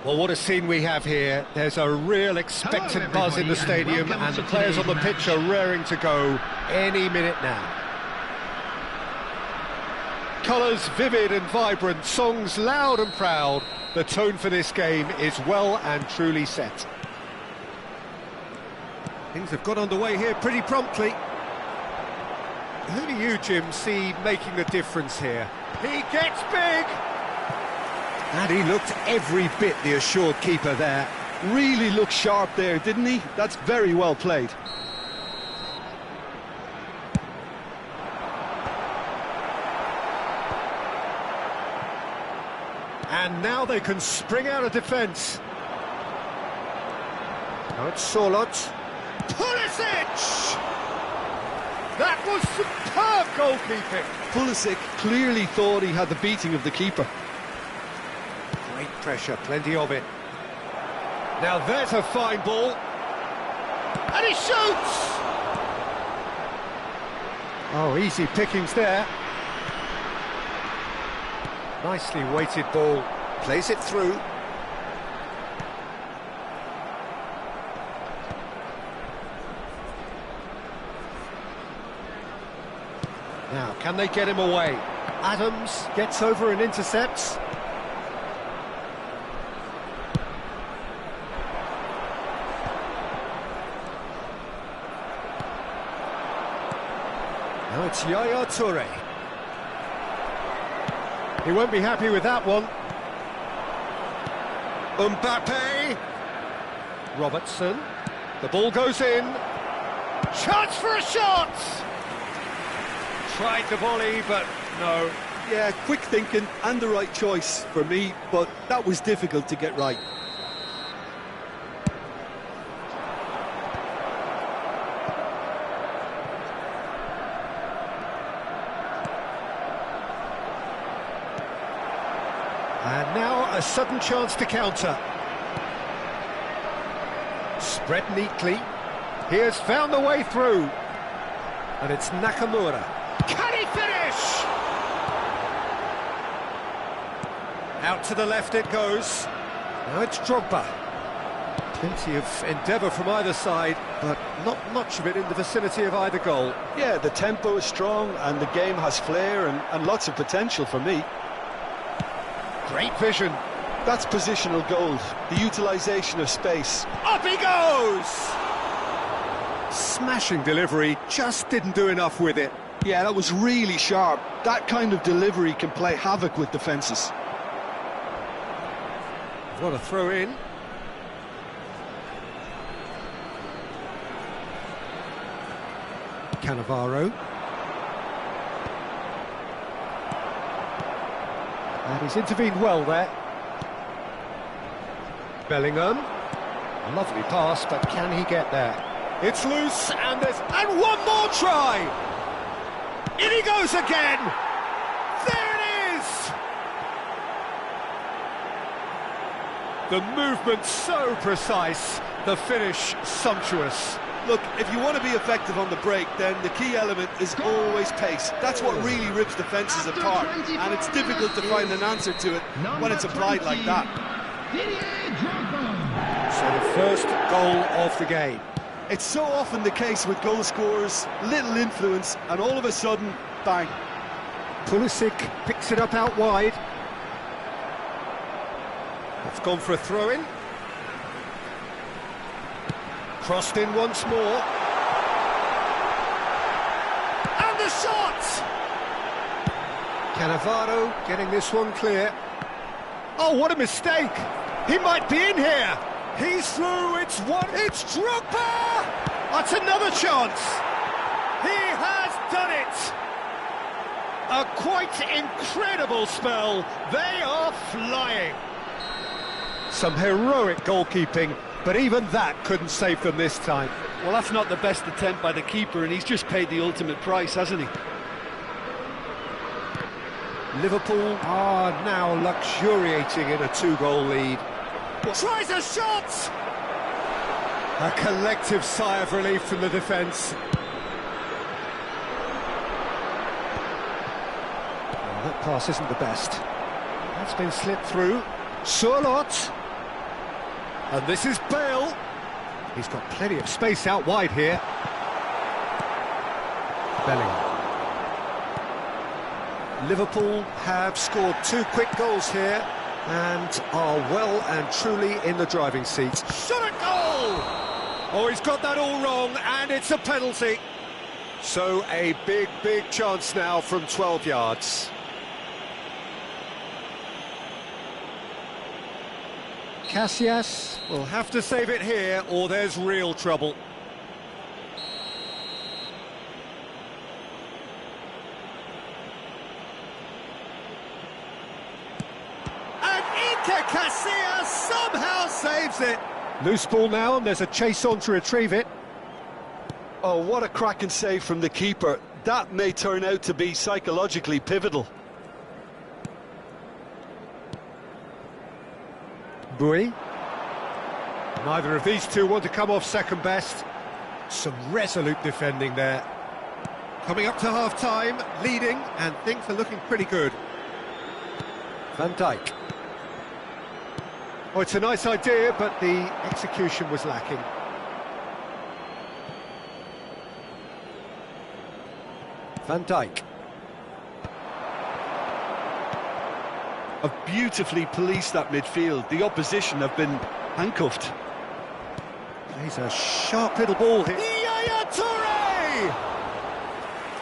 Well, what a scene we have here. There's a real expectant buzz in the stadium, and the players on the pitch are raring to go any minute now. Colours vivid and vibrant, songs loud and proud. The tone for this game is well and truly set. Things have got underway here pretty promptly. Who do you, Jim, see making the difference here? He gets big! And he looked every bit the assured keeper there. Really looked sharp there, didn't he? That's very well played. And now they can spring out of defence. Now it's Sorloth. Pulisic! That was superb goalkeeping. Pulisic clearly thought he had the beating of the keeper. Great pressure, plenty of it. Now there's a fine ball. And he shoots! Oh, easy pickings there. Nicely weighted ball. Plays it through. Now, can they get him away? Adams gets over and intercepts. Now it's Yaya Toure. He won't be happy with that one. Mbappe. Robertson. The ball goes in. Chance for a shot! Tried the volley, but no. Yeah, quick thinking and the right choice for me, but that was difficult to get right. And now a sudden chance to counter. Spread neatly. He has found the way through. And it's Nakamura. Can he finish? Out to the left it goes. Now it's Drogba. Plenty of endeavour from either side, but not much of it in the vicinity of either goal. Yeah, the tempo is strong and the game has flair and lots of potential for me. Great vision. That's positional gold, the utilisation of space. Up he goes! Smashing delivery, just didn't do enough with it. Yeah, that was really sharp. That kind of delivery can play havoc with defences. What a throw in. Cannavaro. And he's intervened well there. Bellingham. A lovely pass, but can he get there? It's loose, and one more try! In he goes again! There it is! The movement so precise, the finish sumptuous. Look, if you want to be effective on the break, then the key element is always pace. That's what really rips defences apart, and it's difficult to find an answer to it when it's applied like that. So the first goal of the game. It's so often the case with goal scorers, little influence, and all of a sudden, bang. Pulisic picks it up out wide. It's gone for a throw-in. Crossed in once more. And the shot! Cannavaro getting this one clear. Oh, what a mistake! He might be in here! He's through, it's Drogba! That's another chance! He has done it! A quite incredible spell. They are flying. Some heroic goalkeeping, but even that couldn't save them this time. Well, that's not the best attempt by the keeper, and he's just paid the ultimate price, hasn't he? Liverpool are now luxuriating in a 2-goal lead. Tries a shot! A collective sigh of relief from the defence. That pass isn't the best. That's been slipped through. Sorloth. And this is Bale. He's got plenty of space out wide here. Bellingham. Liverpool have scored 2 quick goals here and are well and truly in the driving seat. Shot at goal! Oh, he's got that all wrong, and it's a penalty. So a big chance now from 12 yards. Casillas will have to save it here, or there's real trouble. And Iker Casillas somehow saves it. Loose ball now, and there's a chase on to retrieve it. Oh, what a cracking save from the keeper. That may turn out to be psychologically pivotal. Bui. Neither of these two want to come off second best. Some resolute defending there. Coming up to half-time, leading, and things are looking pretty good. Van Dijk. Oh, it's a nice idea, but the execution was lacking. Van Dijk. Have beautifully policed that midfield. The opposition have been handcuffed. Plays a sharp little ball here. Yaya Toure!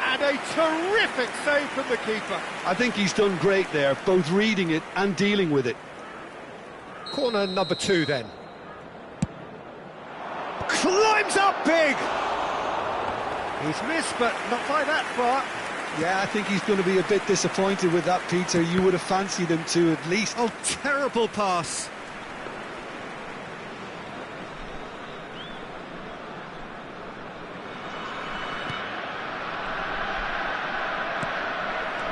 And a terrific save from the keeper. I think he's done great there, both reading it and dealing with it. Corner number 2 then. Climbs up big! He's missed, but not by that far. Yeah, I think he's going to be a bit disappointed with that, Peter. You would have fancied him to at least. Oh, terrible pass.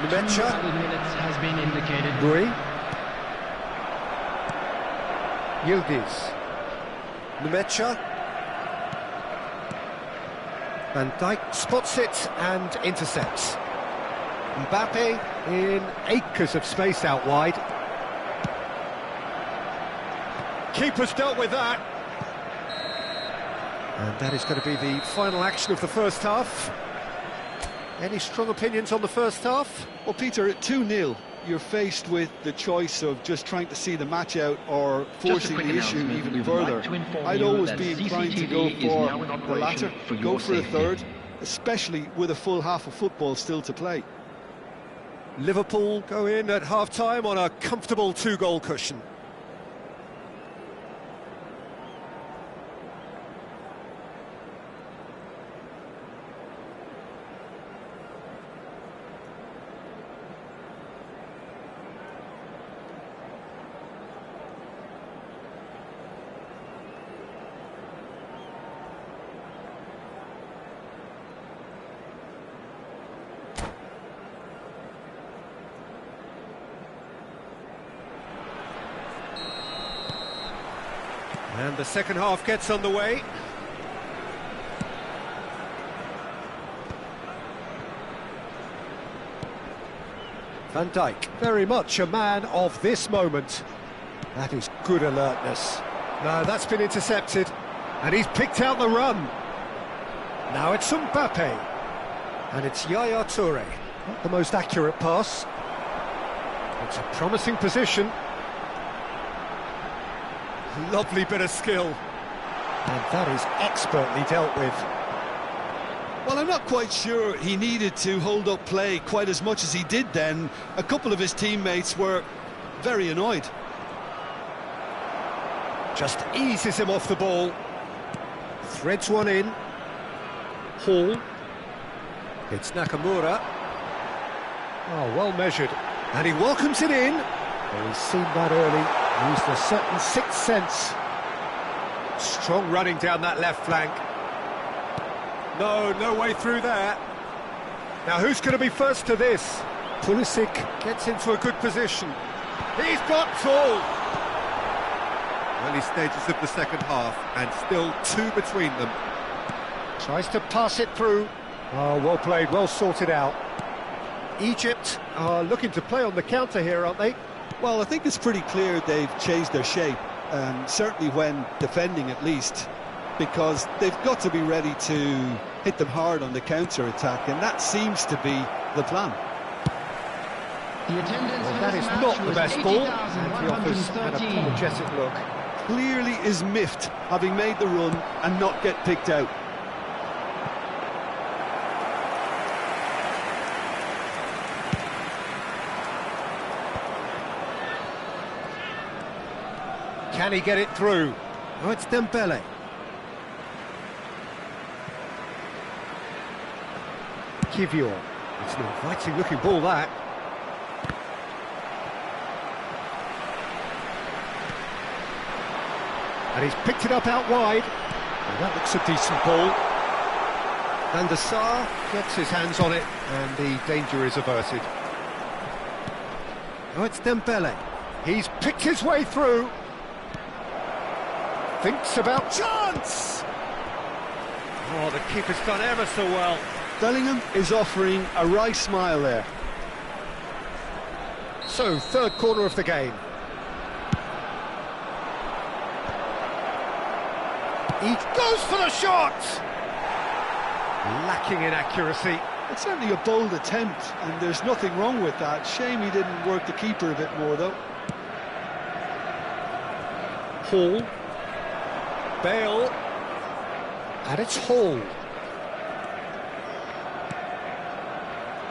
Numecha. 2 minutes has been indicated. Bui. Yildiz. Numecha. Van Dijk spots it and intercepts. Mbappe in acres of space out wide. Keeper's dealt with that. And that is going to be the final action of the first half. Any strong opinions on the first half? Well, Peter, at 2-0, you're faced with the choice of just trying to see the match out or forcing the issue even further. I'd always be inclined to go for the latter, go for a third, especially with a full half of football still to play. Liverpool go in at half-time on a comfortable 2-goal cushion. And the second half gets underway. Van Dijk, very much a man of this moment. That is good alertness. No, that's been intercepted. And he's picked out the run. Now it's Mbappe. And it's Yaya Toure. Not the most accurate pass. It's a promising position. Lovely bit of skill. And that is expertly dealt with. Well, I'm not quite sure he needed to hold up play quite as much as he did then. A couple of his teammates were very annoyed. Just eases him off the ball. Threads one in. Hall. It's Nakamura. Oh, well measured. And he welcomes it in. Well, he's seen that early. Used a certain sixth sense. Strong running down that left flank. No way through there. Now who's going to be first to this? Pulisic Gets into a good position. He's got tall. Early stages of the second half, and still 2 between them. tries to pass it through. Oh, well played, well sorted out. Egypt are looking to play on the counter here, aren't they? Well, I think it's pretty clear they've changed their shape. certainly when defending at least, because they've got to be ready to hit them hard on the counter-attack, and that seems to be the plan. The attendance Well, for that this is match not the was best ball, and he offers an 80,113. apologetic look. Clearly is miffed, having made the run and not get picked out. Can he get it through? Oh, it's Dembele. Kivior. It's an inviting looking ball, that. And he's picked it up out wide. Well, that looks a decent ball. Van der Sar gets his hands on it, and the danger is averted. Oh, it's Dembele. He's picked his way through. Thinks about chance! Oh, the keeper's done ever so well. Bellingham is offering a wry smile there. So, third quarter of the game. He goes for the shot! Lacking in accuracy. It's certainly a bold attempt, and there's nothing wrong with that. Shame he didn't work the keeper a bit more, though. Hall. Bale. And it's Hall.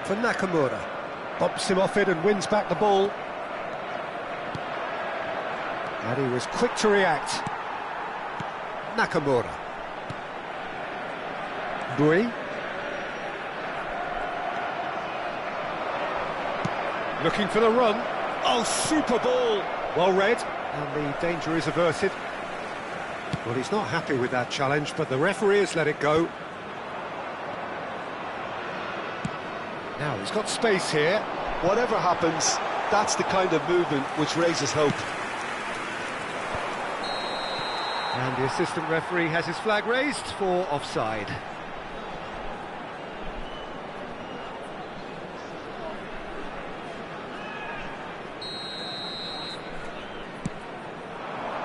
For Nakamura. Bumps him off it and wins back the ball. And he was quick to react. Nakamura. Bui. Looking for the run. Oh, super ball! Well read, and the danger is averted. Well, he's not happy with that challenge, but the referee has let it go. Now, he's got space here. Whatever happens, that's the kind of movement which raises hope. And the assistant referee has his flag raised for offside.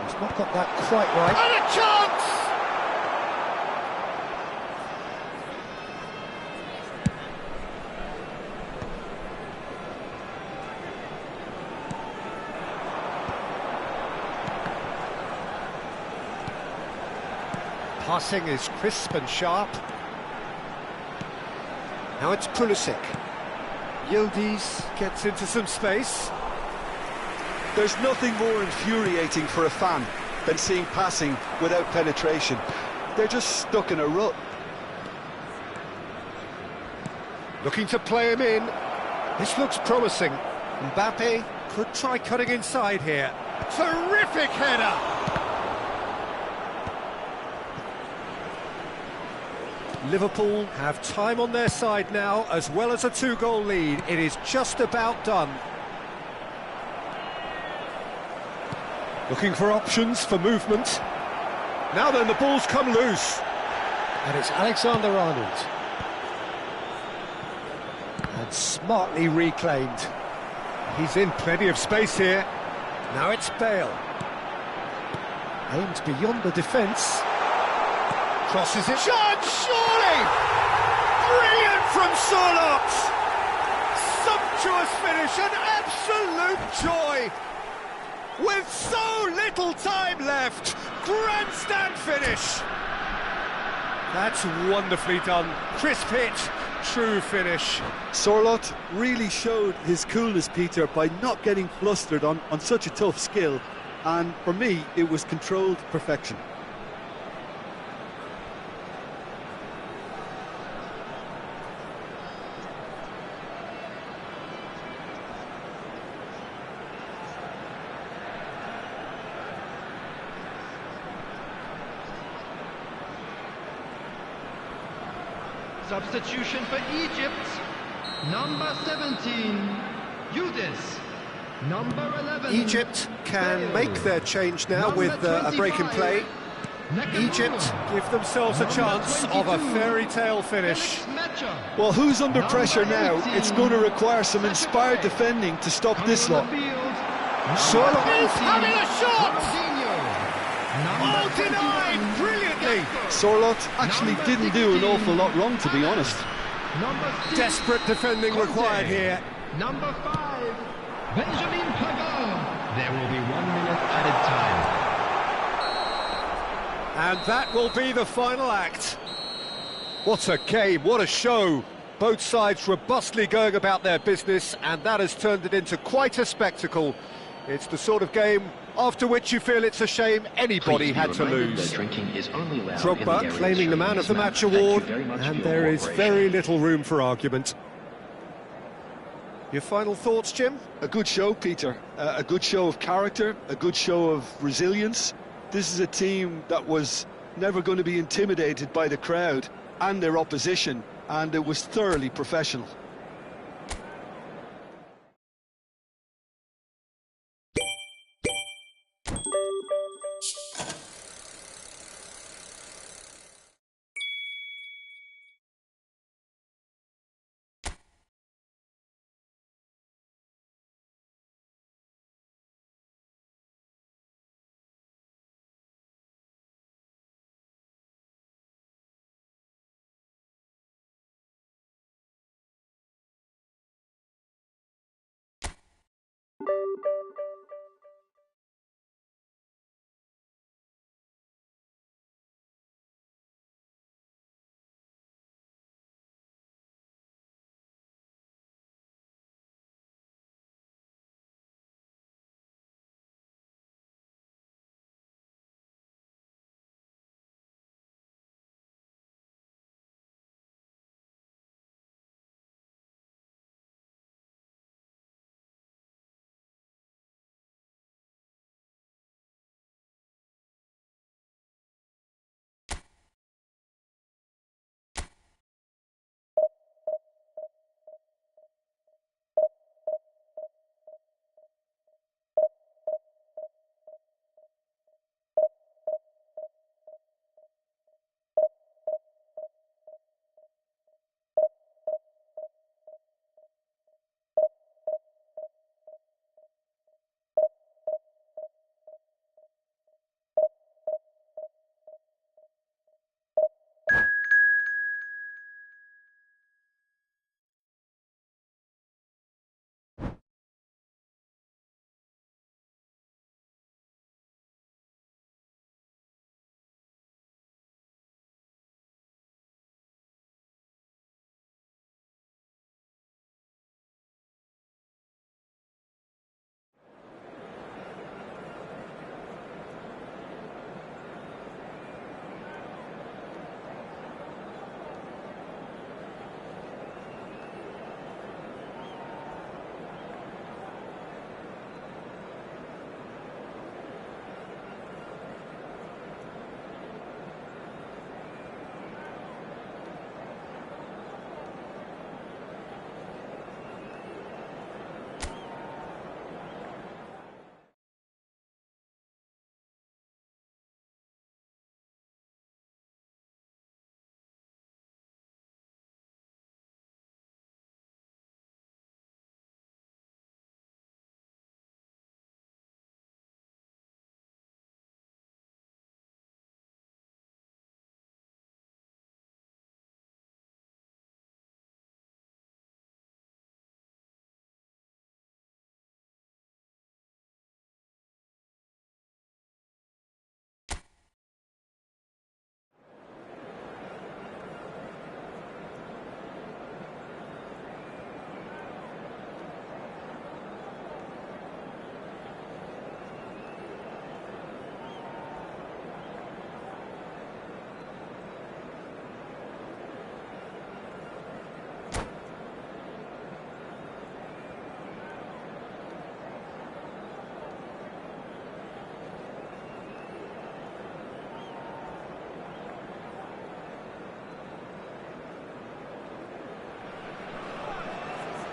He's not got that quite right. And a chance! Passing is crisp and sharp. Now it's Pulisic. Yildiz gets into some space. There's nothing more infuriating for a fan than seeing passing without penetration. They're just stuck in a rut. Looking to play him in. This looks promising. Mbappe could try cutting inside here. Terrific header! Liverpool have time on their side now, as well as a two-goal lead. It is just about done. Looking for options for movement. Now then, the ball's come loose. And it's Alexander-Arnold. And smartly reclaimed. He's in plenty of space here. Now it's Bale. Aimed beyond the defence. Crosses it. Shot, surely! Brilliant from Sorloth! Sumptuous finish, an absolute joy! With so little time left, grandstand finish! That's wonderfully done. Crisp hit, true finish. Sorloth really showed his coolness, Peter, by not getting flustered on such a tough skill. And for me, it was controlled perfection. Substitution for Egypt. Number 17, Yildiz. Number 11. Egypt can make their change now with a break in play. Egypt give themselves a chance of a fairy tale finish. Well, who's under pressure now? It's going to require some inspired defending to stop this lot. Sorloth. He's having a shot! Oh, denied brilliantly. Sorloth actually didn't do an awful lot wrong, to be honest. Number 6, Desperate defending Conte. required here. Number 5, Benjamin Pavard. There will be 1 minute added time. And that will be the final act. What a game, what a show. Both sides robustly going about their business, and that has turned it into quite a spectacle. It's the sort of game after which you feel it's a shame anybody had to lose. Drinking is only allowed in the Drogba area claiming the man of the match award, and there is very little room for argument. Your final thoughts, Jim? A good show, Peter. A good show of character, a good show of resilience. This is a team that was never going to be intimidated by the crowd and their opposition, and it was thoroughly professional.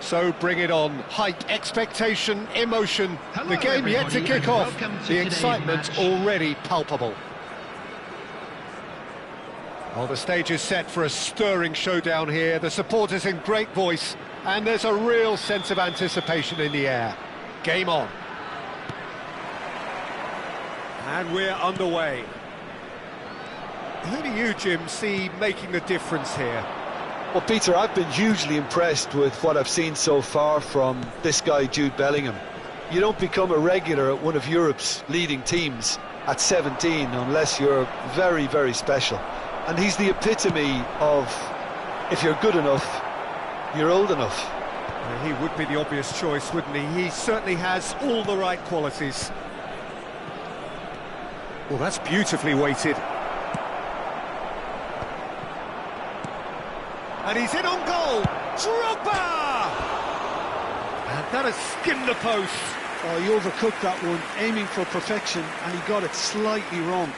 So bring it on. Hype, expectation, emotion. Hello, The game yet to everybody, kick and off. welcome to The today's excitement match. already palpable. Well, the stage is set for a stirring showdown here. The supporters in great voice, and there's a real sense of anticipation in the air. Game on. And we're underway. Who do you, Jim, see making the difference here? Well, Peter, I've been hugely impressed with what I've seen so far from this guy, Jude Bellingham. You don't become a regular at one of Europe's leading teams at 17 unless you're very, very special. And he's the epitome of, if you're good enough, you're old enough. Well, he would be the obvious choice, wouldn't he? He certainly has all the right qualities. Well, that's beautifully weighted. And he's in on goal. Drogba! And that has skimmed the post. Oh, he overcooked that one, aiming for perfection, and he got it slightly wrong.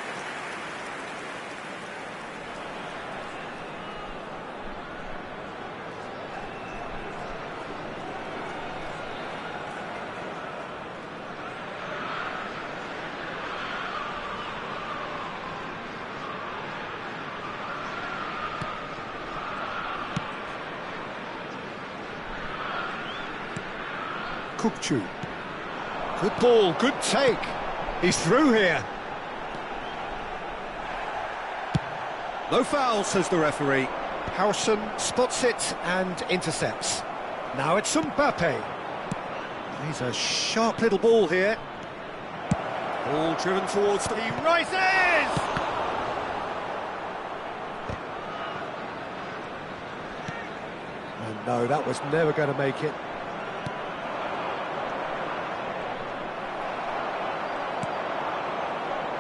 Kukçu. Good ball, good take. He's through here. No foul, says the referee. Harrison spots it and intercepts. Now it's Mbappe. He's a sharp little ball here. Ball driven towards the... He rises! And no, that was never going to make it.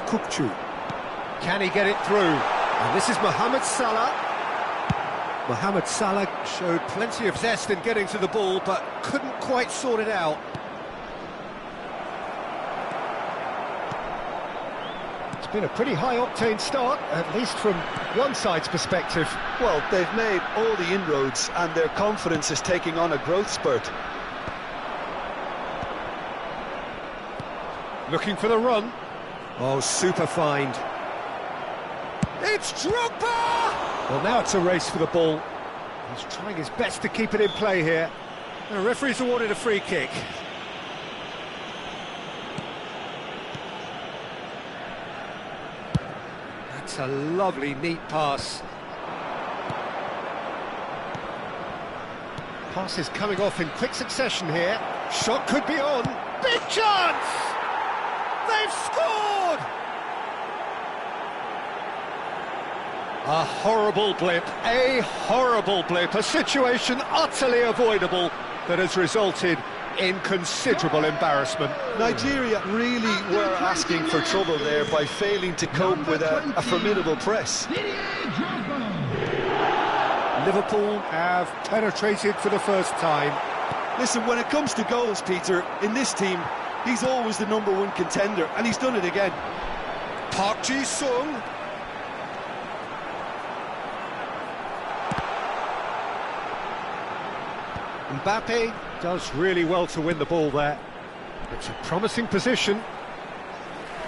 Kukçu. Can he get it through? And this is Mohamed Salah. Mohamed Salah showed plenty of zest in getting to the ball, but couldn't quite sort it out. It's been a pretty high-octane start, at least from one side's perspective. Well, they've made all the inroads, and their confidence is taking on a growth spurt. Looking for the run. Oh, super find. It's Drogba! Well, now it's a race for the ball. He's trying his best to keep it in play here. The referee's awarded a free kick. That's a lovely, neat pass. Pass is coming off in quick succession here. Shot could be on. Big chance! They've scored! A horrible blip, a situation utterly avoidable that has resulted in considerable embarrassment. Nigeria really were asking for trouble there by failing to cope with a formidable press. Liverpool have penetrated for the first time. Listen, when it comes to goals, Peter, in this team, he's always the #1 contender, and he's done it again. Park Ji-sung. Mbappe does really well to win the ball there. It's a promising position.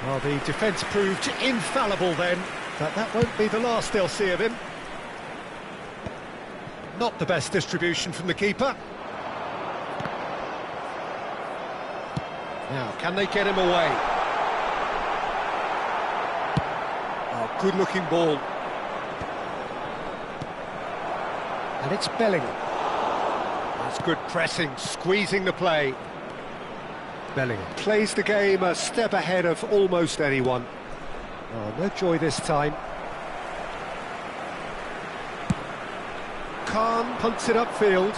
Well, the defence proved infallible then, but that won't be the last they'll see of him. Not the best distribution from the keeper. Now, can they get him away? Oh, good-looking ball. And it's Bellingham. That's good pressing, squeezing the play. Bellingham plays the game a step ahead of almost anyone. Oh, no joy this time. Khan punts it upfield.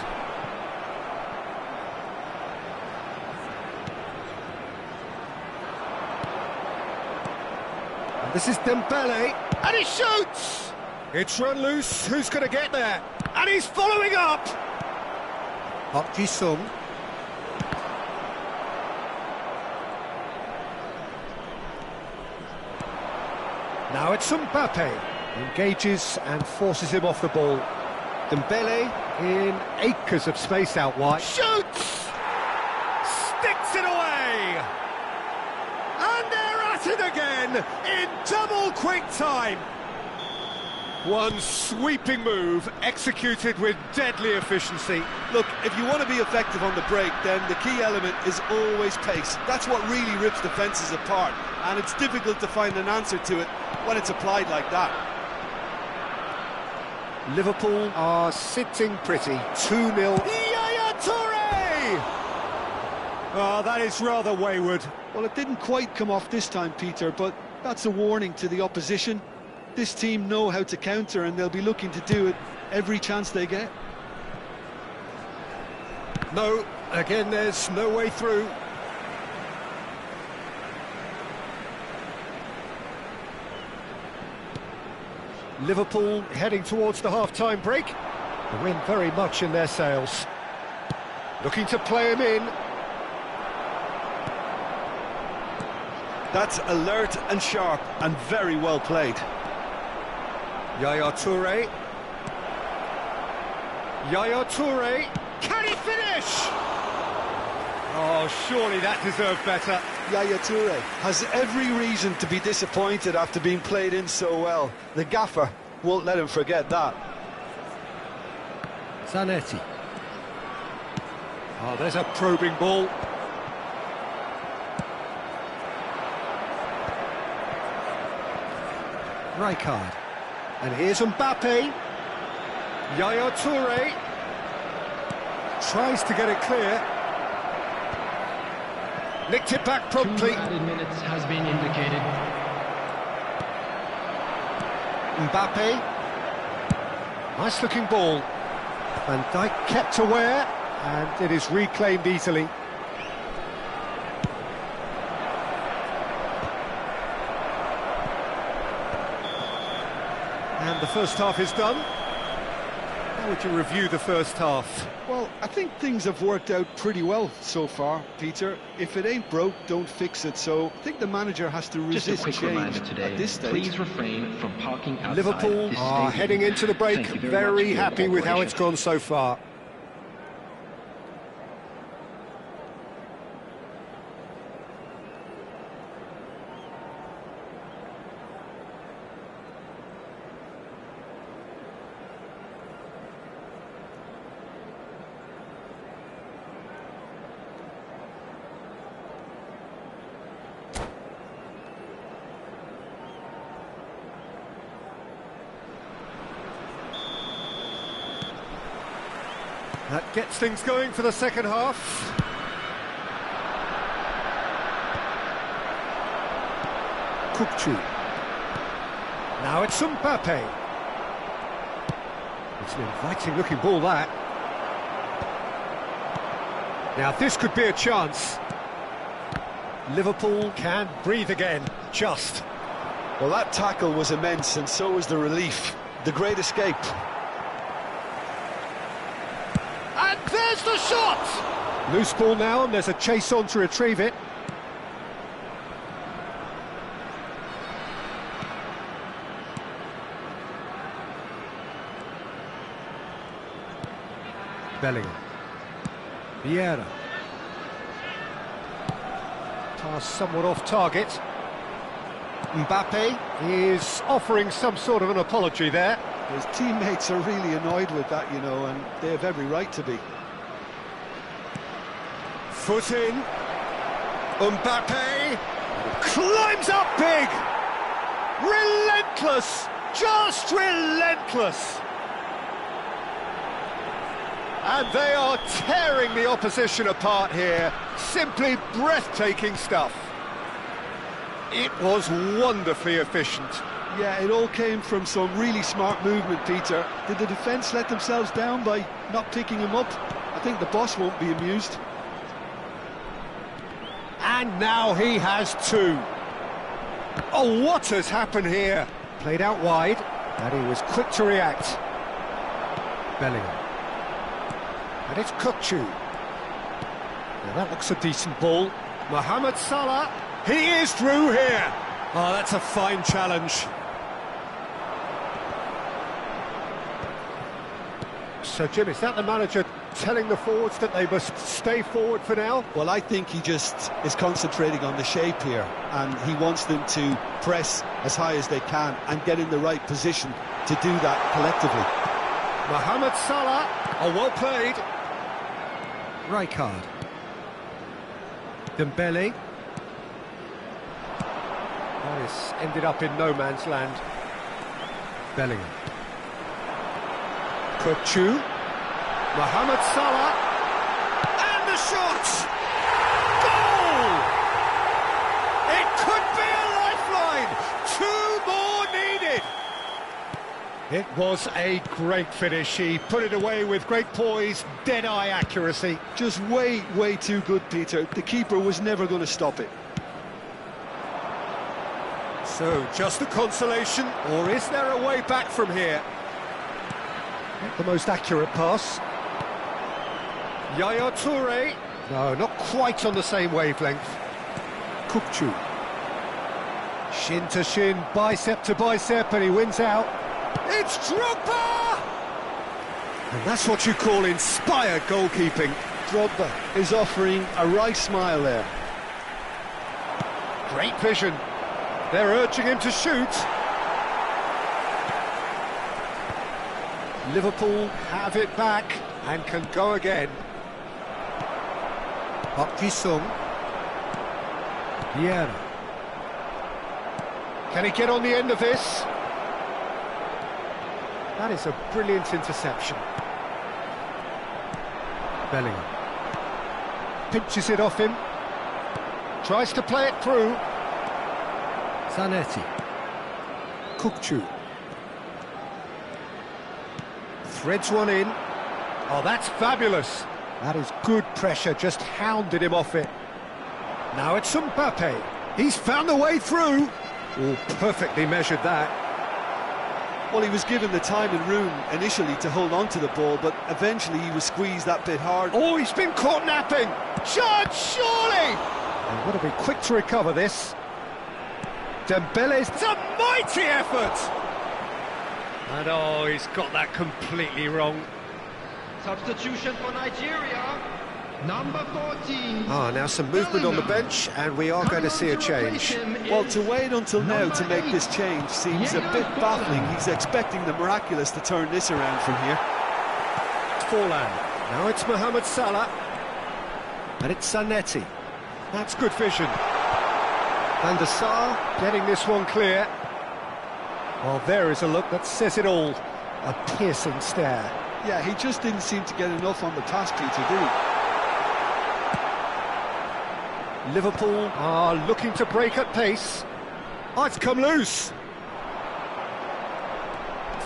And this is Dembele, and he shoots! It's run loose, who's going to get there? And he's following up! Park Ji-sung. Now it's Mbappe. Engages and forces him off the ball. Dembele in acres of space out wide. Shoots! Sticks it away! And they're at it again in double quick time. One sweeping move executed with deadly efficiency. Look, if you want to be effective on the break, then the key element is always pace. That's what really rips defences apart. and it's difficult to find an answer to it when it's applied like that. Liverpool are sitting pretty, 2-0. Yaya Toure! Oh, that is rather wayward. Well, it didn't quite come off this time, Peter, but that's a warning to the opposition. This team know how to counter, and they'll be looking to do it every chance they get. No, again, there's no way through. Liverpool heading towards the half-time break. The wind very much in their sails. Looking to play him in. That's alert and sharp and very well played. Yaya Toure. Yaya Toure. Can he finish? Oh, surely that deserved better. Yaya Toure has every reason to be disappointed after being played in so well. The gaffer won't let him forget that. Zanetti. Oh, there's a probing ball. Rijkaard. And here's Mbappe. Yaya Toure. Tries to get it clear. Nicked it back promptly. 2 added minutes has been indicated. Mbappe. Nice looking ball. Van Dijk kept aware, and it is reclaimed easily. And the first half is done. How would you review the first half? Well, I think things have worked out pretty well so far, Peter. If it ain't broke, don't fix it. So I think the manager has to Just resist a quick change reminder today, at this stage. please refrain from parking outside Liverpool this are stadium. heading into the break, Thank you very much for your happy with how it's cooperation. gone so far. That gets things going for the second half. Kukçu. Now it's Mbappe. It's an inviting looking ball, that. Now this could be a chance. Liverpool can breathe again, just. Well, that tackle was immense, and so was the relief. The great escape. And there's the shot! Loose ball now, and there's a chase on to retrieve it. Bellingham. Vieira. Pass somewhat off target. Mbappe is offering some sort of an apology there. His teammates are really annoyed with that, you know, and they have every right to be. Foot in. Mbappe climbs up big. Relentless, just relentless. And they are tearing the opposition apart here. Simply breathtaking stuff. It was wonderfully efficient. Yeah, it all came from some really smart movement, Peter. Did the defence let themselves down by not picking him up? I think the boss won't be amused. And now he has two. Oh, what has happened here? Played out wide, and he was quick to react. Bellingham. And it's Kukçu. Now that looks a decent ball. Mohamed Salah, he is through here. Oh, that's a fine challenge. So, Jim, is that the manager telling the forwards that they must stay forward for now? Well, I think he just is concentrating on the shape here, and he wants them to press as high as they can and get in the right position to do that collectively. Mohamed Salah, oh, well played. Rijkaard. Dembele. Paris ended up in no man's land. Bellingham. Kukçu. Mohamed Salah. And the shot! Goal! It could be a lifeline! 2 more needed! It was a great finish. He put it away with great poise, dead-eye accuracy. Just way too good, Peter. The keeper was never going to stop it. So, just a consolation, or is there a way back from here? Not the most accurate pass. Yaya Toure. No, not quite on the same wavelength. Kukçu. Shin to shin, bicep to bicep, and he wins out. It's Drogba! And that's what you call inspired goalkeeping. Drogba is offering a right smile there. Great vision. They're urging him to shoot. Liverpool have it back and can go again. Park Ji-sung. Vieira. Can he get on the end of this? That is a brilliant interception. Bellingham. Pinches it off him. Tries to play it through. Zanetti. Kukçu. Threads one in. Oh, that's fabulous. That is good pressure, just hounded him off it. Now it's Mbappe. He's found the way through. Oh, perfectly measured that. Well, he was given the time and room initially to hold on to the ball, but eventually he was squeezed that bit hard. Oh, he's been caught napping. Chance, surely! They've got to be quick to recover this. Dembele's a mighty effort! And oh, he's got that completely wrong. Substitution for Nigeria, number 14. Ah, now some movement on the bench, and we are going to see a change. Well, to wait until now to make this change seems a bit baffling. He's expecting the miraculous to turn this around from here. Forlan. Now it's Mohamed Salah. And it's Zanetti. That's good vision. Van der Sar getting this one clear. Well, there is a look that says it all. A piercing stare. Yeah, he just didn't seem to get enough on the pass, Peter, did he? Liverpool are looking to break at pace. Oh, it's come loose.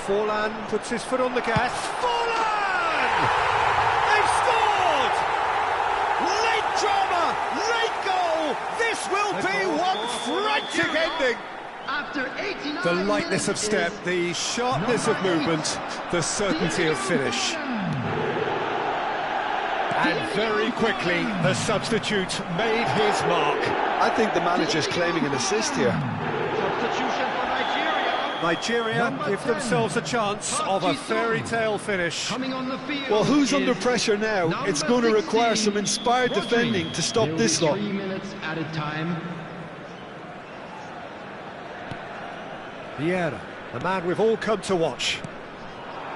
Forlan puts his foot on the gas. Forlan! They've scored! Late drama, late goal! This will be one frantic ending! After 89 The lightness of step, the sharpness of movement, the certainty of finish. And very quickly, the substitute made his mark. I think the manager's claiming an assist here. Substitution for Nigeria. Nigeria give themselves a chance of a fairy tale finish. Coming on the field. Well, who's under pressure now? It's going to require some inspired defending to stop this lot. 3 minutes at a time. Vieira, the man we've all come to watch.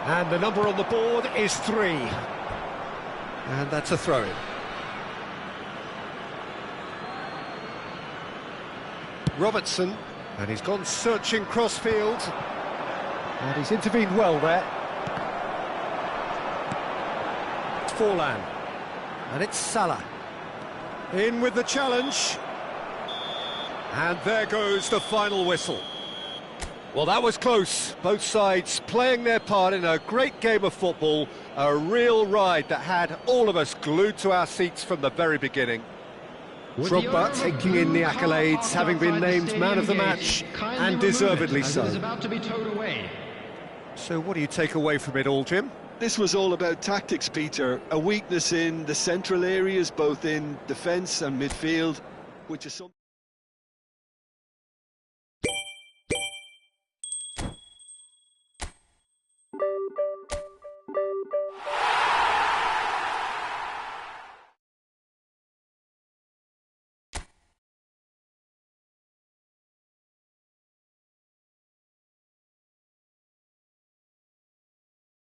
And the number on the board is 3. And that's a throw-in. Robertson, and he's gone searching cross-field. And he's intervened well there. Forlan. And it's Salah. In with the challenge. And there goes the final whistle. Well, that was close. Both sides playing their part in a great game of football, a real ride that had all of us glued to our seats from the very beginning. Drogba taking in the accolades, having been named man of the match, and deservedly so. So what do you take away from it all, Jim? This was all about tactics, Peter. A weakness in the central areas, both in defence and midfield, which is something...